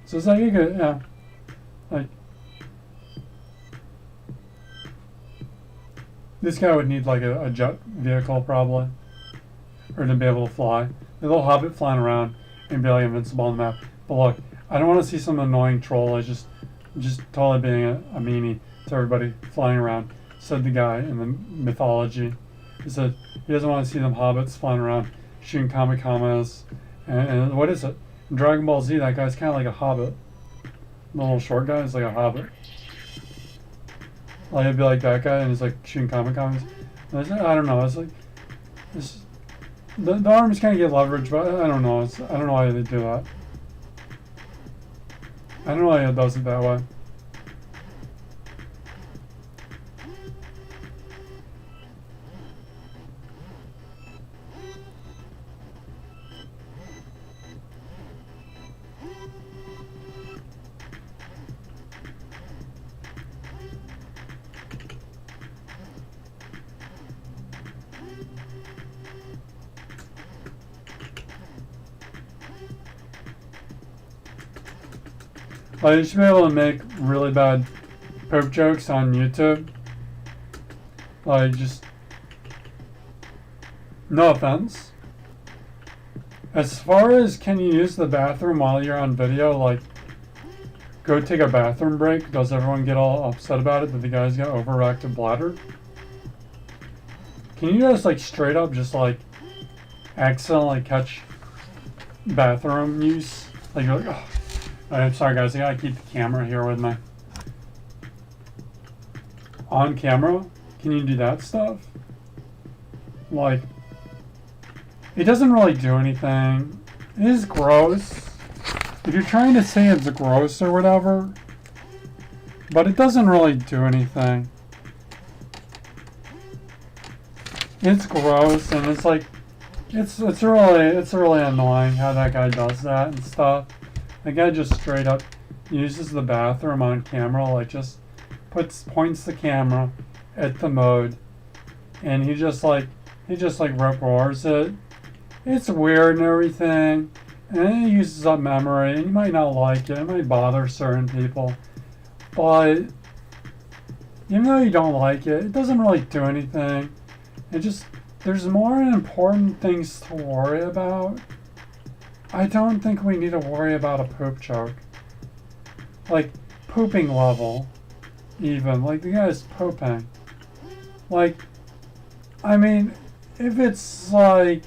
So it's like, you could, yeah. Like, this guy would need like a jet vehicle probably. Or to be able to fly. A little hobbit flying around and be like invincible on the map. But look, I don't want to see some annoying troll. I just totally being a meanie to everybody flying around, said the guy in the mythology. He said he doesn't want to see them hobbits flying around shooting kamikamas. And what is it? In Dragon Ball Z, that guy's kind of like a hobbit. The little short guy is like a hobbit. Like, it'd be like that guy, and he's like shooting kamikamas. I don't know. It's like the arms kind of get leverage, but I don't know. I don't know why they do that. I don't know why it does it that way. Like, you should be able to make really bad poop jokes on YouTube. Like, just... No offense. As far as can you use the bathroom while you're on video, like, go take a bathroom break, does everyone get all upset about it that the guy's got overactive bladder? Can you just like straight up just like accidentally catch bathroom use? Like you're like, oh. I'm sorry guys, I gotta keep the camera here with me. On camera, can you do that stuff? Like, it doesn't really do anything. It is gross. If you're trying to say it's gross or whatever, but it doesn't really do anything. It's gross, and it's like, it's really annoying how that guy does that and stuff. The guy just straight up uses the bathroom on camera, like just points the camera at the mode, and he just like rip roars it. It's weird and everything, and it uses up memory, and you might not like it. It might bother certain people, but even though you don't like it, it doesn't really do anything. It just, there's more important things to worry about. I don't think we need to worry about a poop joke. Like, pooping level, even. Like, the guy's pooping. Like, I mean, if it's like,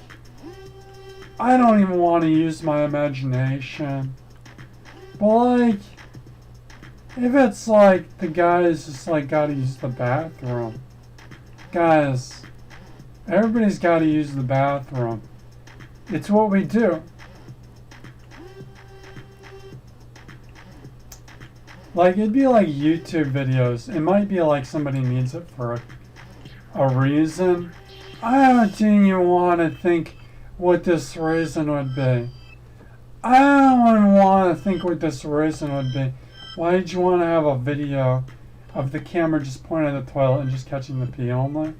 I don't even want to use my imagination. But like, if it's like the guy's just like gotta use the bathroom. Guys, everybody's gotta use the bathroom. It's what we do. Like, it'd be like YouTube videos. It might be like somebody needs it for a reason. I don't even want to think what this reason would be. I don't want to think what this reason would be. Why did you want to have a video of the camera just pointing at the toilet and just catching the pee only?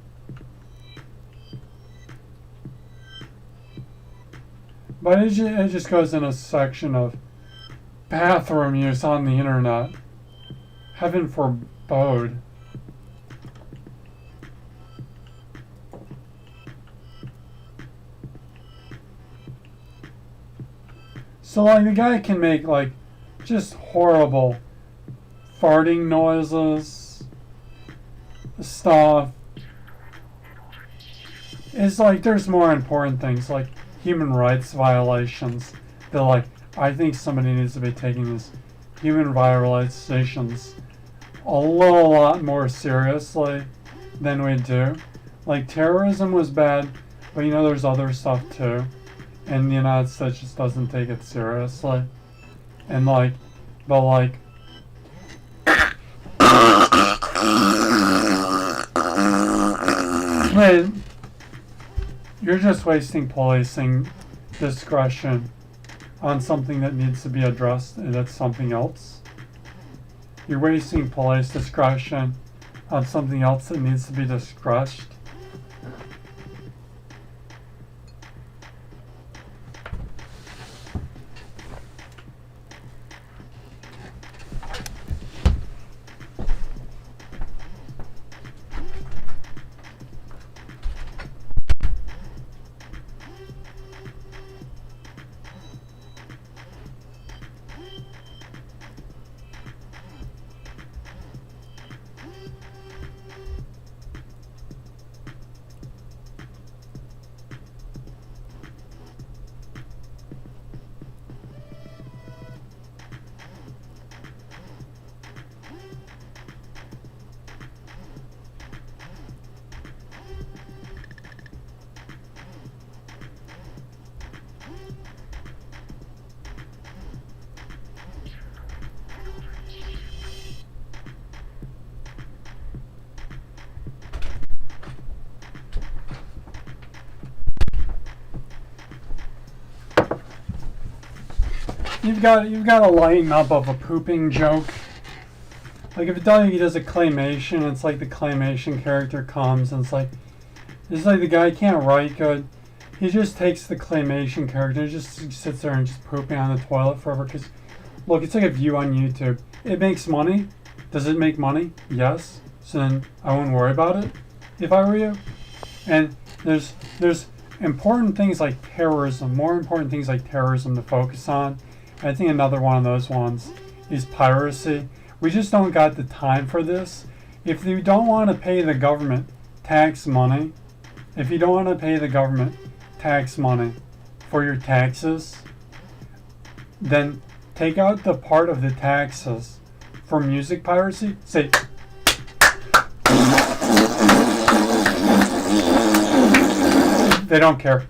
But it just goes in a section of bathroom use on the internet. Heaven forbode. So like the guy can make like just horrible farting noises, stuff. It's like there's more important things like human rights violations. They're like, I think somebody needs to be taking these human violations a lot more seriously than we do. Like terrorism was bad, but you know there's other stuff too. And the United States just doesn't take it seriously. And like, but like, wait, you're just wasting policing discretion on something that needs to be addressed, and that's something else. You're wasting police discretion on something else that needs to be discussed. You've got to lighten up of a pooping joke. Like if he does a claymation, it's like the claymation character comes and it's like the guy can't write good. He just takes the claymation character and just sits there and just pooping on the toilet forever. Cause look, it's like a view on YouTube. It makes money. Does it make money? Yes. So then I wouldn't worry about it if I were you. And there's important things like terrorism, more important things like terrorism to focus on. I think another one of those ones is piracy. We just don't got the time for this. If you don't want to pay the government tax money if you don't want to pay the government tax money for your taxes, then take out the part of the taxes for music piracy. Say, they don't care.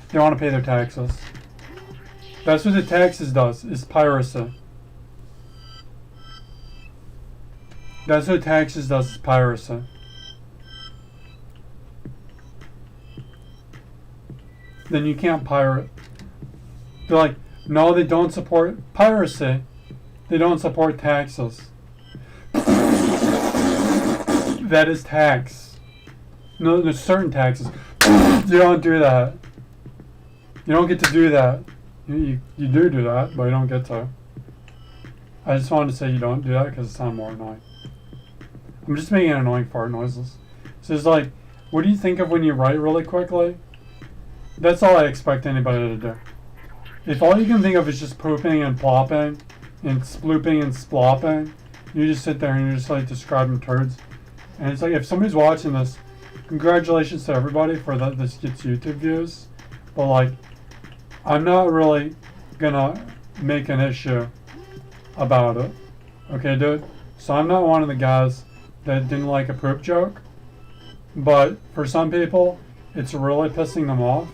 They want to pay their taxes. That's what the taxes does, is piracy. That's what taxes does, is piracy. Then you can't pirate. They're like, no, they don't support piracy. They don't support taxes. That is tax. No, there's certain taxes. You don't do that. You don't get to do that. You do that, but you don't get to. I just wanted to say you don't do that because it sounds more annoying. I'm just making annoying fart noises. So it's like, what do you think of when you write really quickly? That's all I expect anybody to do. If all you can think of is just pooping and plopping and splooping and splopping, you just sit there and you're just like describing turds. And it's like, if somebody's watching this, congratulations to everybody for that this gets YouTube views. But like, I'm not really gonna make an issue about it. Okay, dude? So I'm not one of the guys that didn't like a poop joke. But for some people, it's really pissing them off.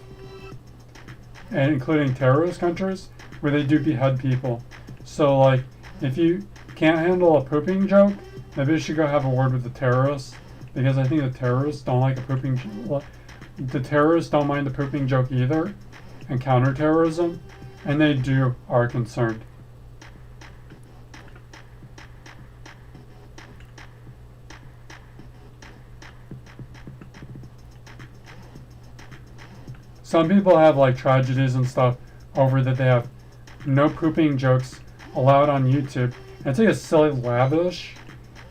And including terrorist countries where they do behead people. So like, if you can't handle a pooping joke, maybe you should go have a word with the terrorists, because I think the terrorists don't like a pooping. The terrorists don't mind the pooping joke either, and counterterrorism, and they are concerned. Some people have like tragedies and stuff over that they have no pooping jokes allowed on YouTube. And it's like a silly lavish.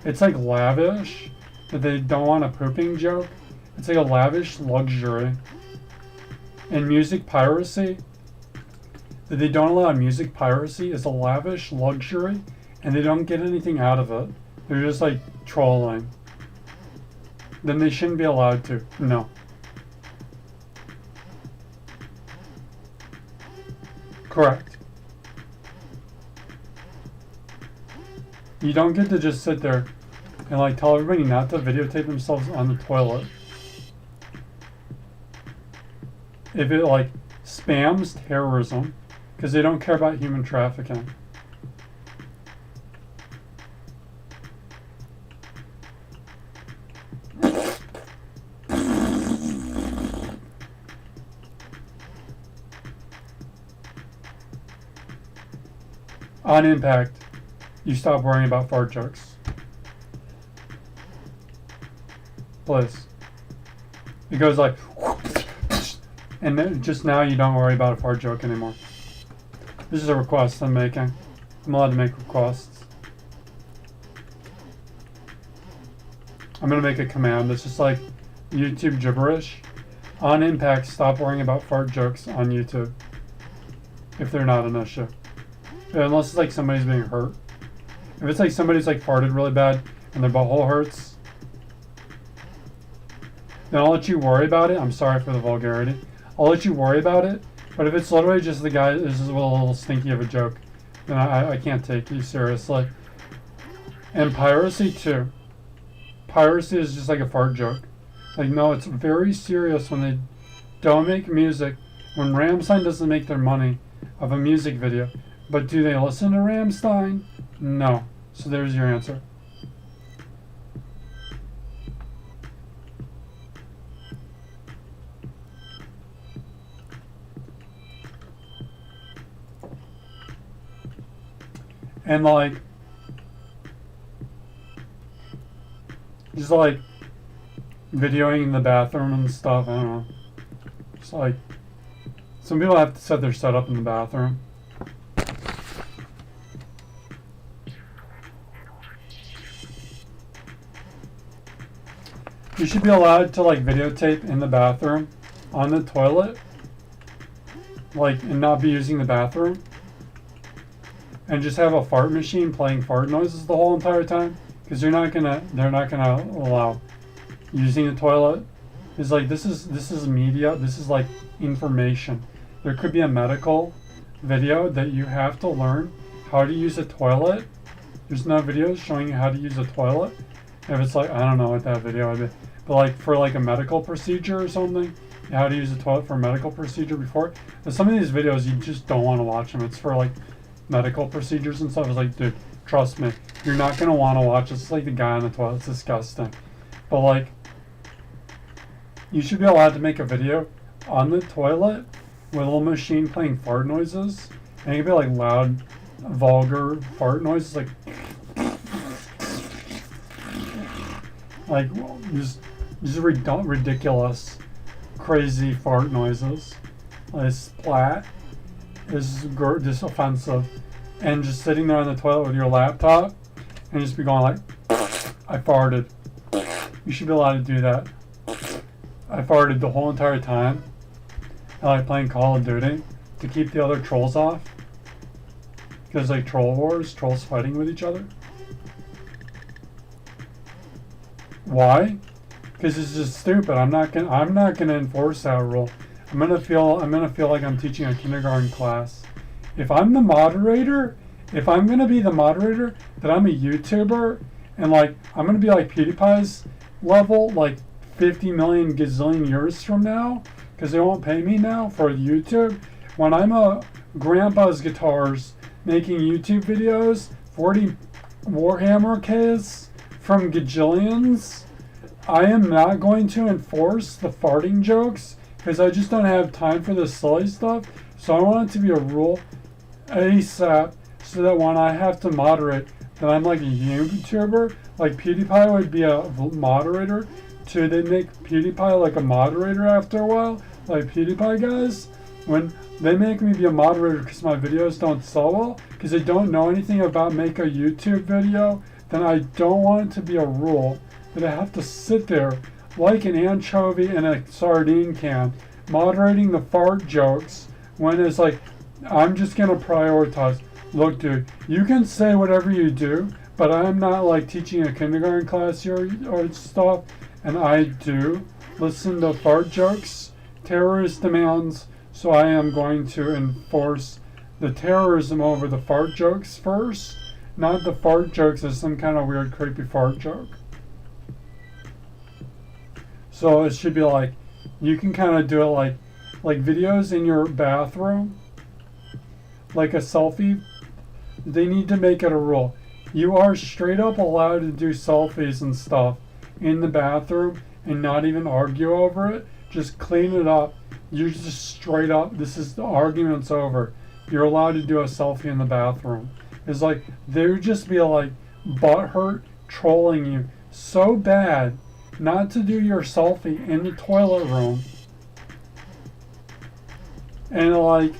It's like lavish that they don't want a pooping joke. It's like a lavish luxury. And music piracy, that they don't allow music piracy is a lavish luxury, and they don't get anything out of it. They're just like trolling. Then they shouldn't be allowed to. No. Correct. You don't get to just sit there and like tell everybody not to videotape themselves on the toilet. If it like spams terrorism, because they don't care about human trafficking. On impact, you stop worrying about fart jokes. Please. It goes like, and then just now you don't worry about a fart joke anymore. This is a request I'm making. I'm allowed to make requests. I'm gonna make a command that's just like YouTube gibberish. On impact, stop worrying about fart jokes on YouTube. If they're not an issue. Unless it's like somebody's being hurt. If it's like somebody's like farted really bad and their butthole hurts, then I'll let you worry about it. I'm sorry for the vulgarity. I'll let you worry about it. But if it's literally just the guy, this is a little stinky of a joke, then I can't take you seriously. And piracy too. Piracy is just like a fart joke. Like, no, it's very serious when they don't make music. When Rammstein doesn't make their money of a music video. But do they listen to Rammstein? No. So there's your answer. And like, just like videoing in the bathroom and stuff, I don't know. Just like, some people have to set their setup in the bathroom. You should be allowed to like videotape in the bathroom, on the toilet, like, and not be using the bathroom. And just have a fart machine playing fart noises the whole entire time, because they're not gonna allow using the toilet is like this is media. This is like information. There could be a medical video that you have to learn how to use a toilet. There's no videos showing you how to use a toilet. If it's like, I don't know what that video would be, but like for like a medical procedure or something, how to use a toilet for a medical procedure before. And some of these videos you just don't want to watch them. It's for like medical procedures and stuff. It's like, dude, trust me, you're not gonna want to watch. It's like the guy on the toilet. It's disgusting. But like, you should be allowed to make a video on the toilet with a little machine playing fart noises, and it could be like loud, vulgar fart noises, like just ridiculous, crazy fart noises. Like splat is just offensive, and just sitting there on the toilet with your laptop and just be going like, I farted. You should be allowed to do that. I farted the whole entire time. I like playing Call of Duty to keep the other trolls off. Because like troll wars, trolls fighting with each other. Why? Because it's just stupid. I'm not gonna enforce that rule. I'm gonna feel like I'm teaching a kindergarten class. If I'm the moderator, if I'm gonna be the moderator, that I'm a YouTuber, and like I'm gonna be like PewDiePie's level, like 50 million gazillion years from now, because they won't pay me now for YouTube. When I'm a grandpa's guitars making YouTube videos, 40 Warhammer Ks from gajillions, I am not going to enforce the farting jokes because I just don't have time for this silly stuff. So I want it to be a rule ASAP so that when I have to moderate, that I'm like a YouTuber, like PewDiePie would be a moderator. So they make PewDiePie like a moderator after a while, like PewDiePie guys. When they make me be a moderator because my videos don't sell well, because they don't know anything about make a YouTube video, then I don't want it to be a rule that I have to sit there like an anchovy in a sardine can, moderating the fart jokes when it's like, I'm just gonna prioritize. Look, dude, you can say whatever you do, but I'm not like teaching a kindergarten class here or stuff, and I do listen to fart jokes, terrorist demands, so I am going to enforce the terrorism over the fart jokes first, not the fart jokes as some kind of weird creepy fart joke. So it should be like, you can kind of do it like videos in your bathroom, like a selfie. They need to make it a rule. You are straight up allowed to do selfies and stuff in the bathroom and not even argue over it. Just clean it up. You're just straight up, this is the argument's over. You're allowed to do a selfie in the bathroom. It's like, they would just be like butthurt trolling you so bad not to do your selfie in the toilet room. And like,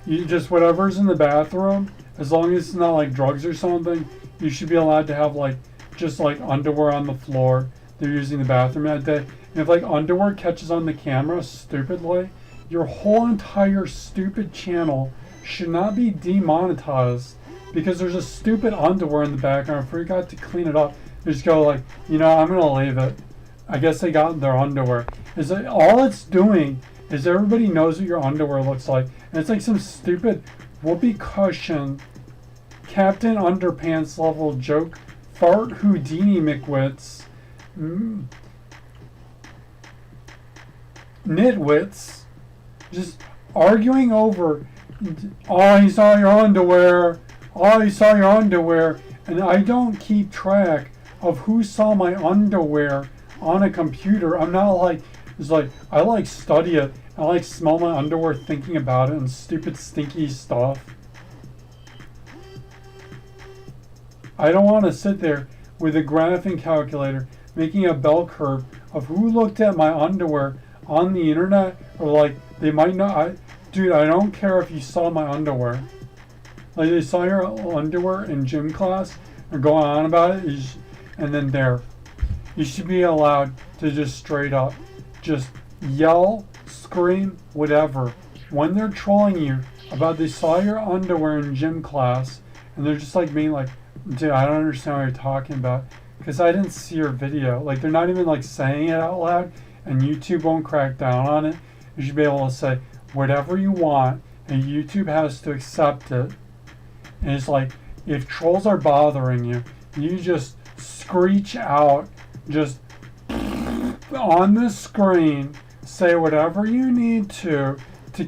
you just, whatever's in the bathroom, as long as it's not like drugs or something, you should be allowed to have like, just like underwear on the floor. They're using the bathroom that day. And if like underwear catches on the camera stupidly, your whole entire stupid channel should not be demonetized because there's a stupid underwear in the background. I forgot to clean it up. They just go like, you know, I'm gonna leave it. I guess they got their underwear. Is it, all it's doing is everybody knows what your underwear looks like. And it's like some stupid whoopee cushion, Captain Underpants level joke, fart Houdini McWits, nitwits, just arguing over, oh, he saw your underwear, oh, he saw your underwear, and I don't keep track of who saw my underwear on a computer. I'm not like, it's like, I like study it, I like smell my underwear thinking about it and stupid stinky stuff. I don't want to sit there with a graphing calculator making a bell curve of who looked at my underwear on the internet, or like, they might not, dude, I don't care if you saw my underwear. Like, they saw your underwear in gym class and going on about it, and then there. You should be allowed to just straight up, just yell, scream, whatever. When they're trolling you about they saw your underwear in gym class, and they're just like being like, dude, I don't understand what you're talking about. because I didn't see your video. Like, they're not even like saying it out loud, and YouTube won't crack down on it. You should be able to say whatever you want, and YouTube has to accept it. And it's like, if trolls are bothering you, you just screech out, just on the screen, say whatever you need to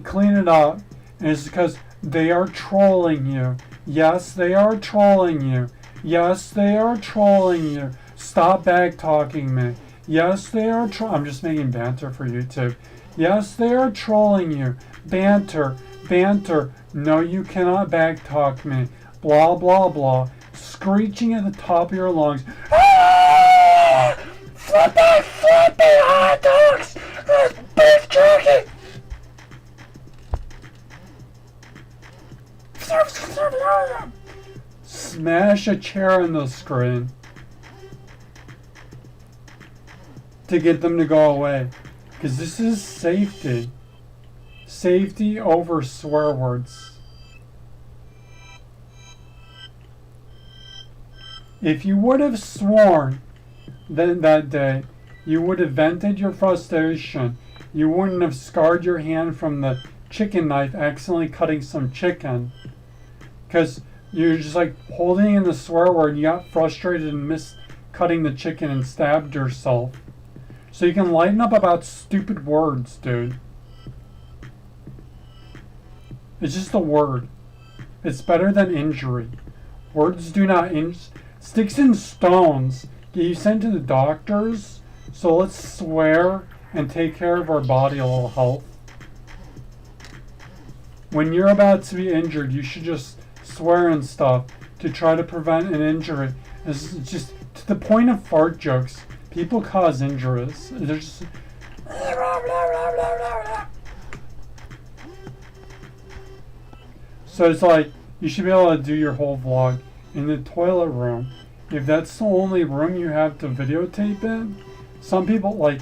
clean it up. And it's because they are trolling you. Yes, they are trolling you. Yes, they are trolling you. Stop back talking me. Yes, they are I'm just making banter for YouTube. Yes, they are trolling you. Banter, banter. No, you cannot back talk me. Blah, blah, blah. Screeching at the top of your lungs. Ah! Flippy, flippy hot dogs! Beef jerky! Smash a chair in the screen to get them to go away. Because this is safety. Safety over swear words. If you would have sworn then that day, you would have vented your frustration. You wouldn't have scarred your hand from the chicken knife accidentally cutting some chicken. Because you're just like holding in the swear word, you got frustrated and missed cutting the chicken and stabbed yourself. So you can lighten up about stupid words, dude. It's just a word. It's better than injury. Words do not sticks and stones get you sent to the doctors. So let's swear and take care of our body a little health. When you're about to be injured, you should just swear and stuff to try to prevent an injury. It's just to the point of fart jokes. People cause injuries. They're just so it's like you should be able to do your whole vlog in the toilet room. If that's the only room you have to videotape in, some people like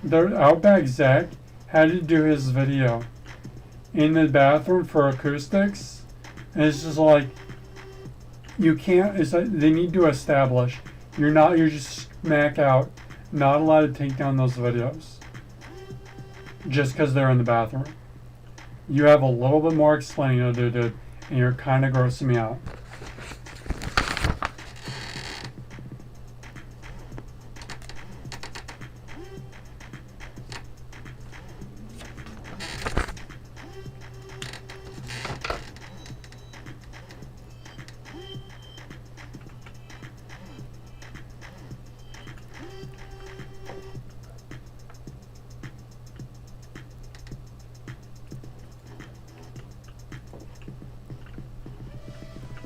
their Outback Zach had to do his video in the bathroom for acoustics, and it's just like you can't. It's like they need to establish you're just smack out, not allowed to take down those videos just because they're in the bathroom. You have a little bit more explaining to do, dude, and you're kind of grossing me out.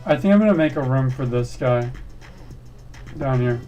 I think I'm gonna make a room for this guy down here.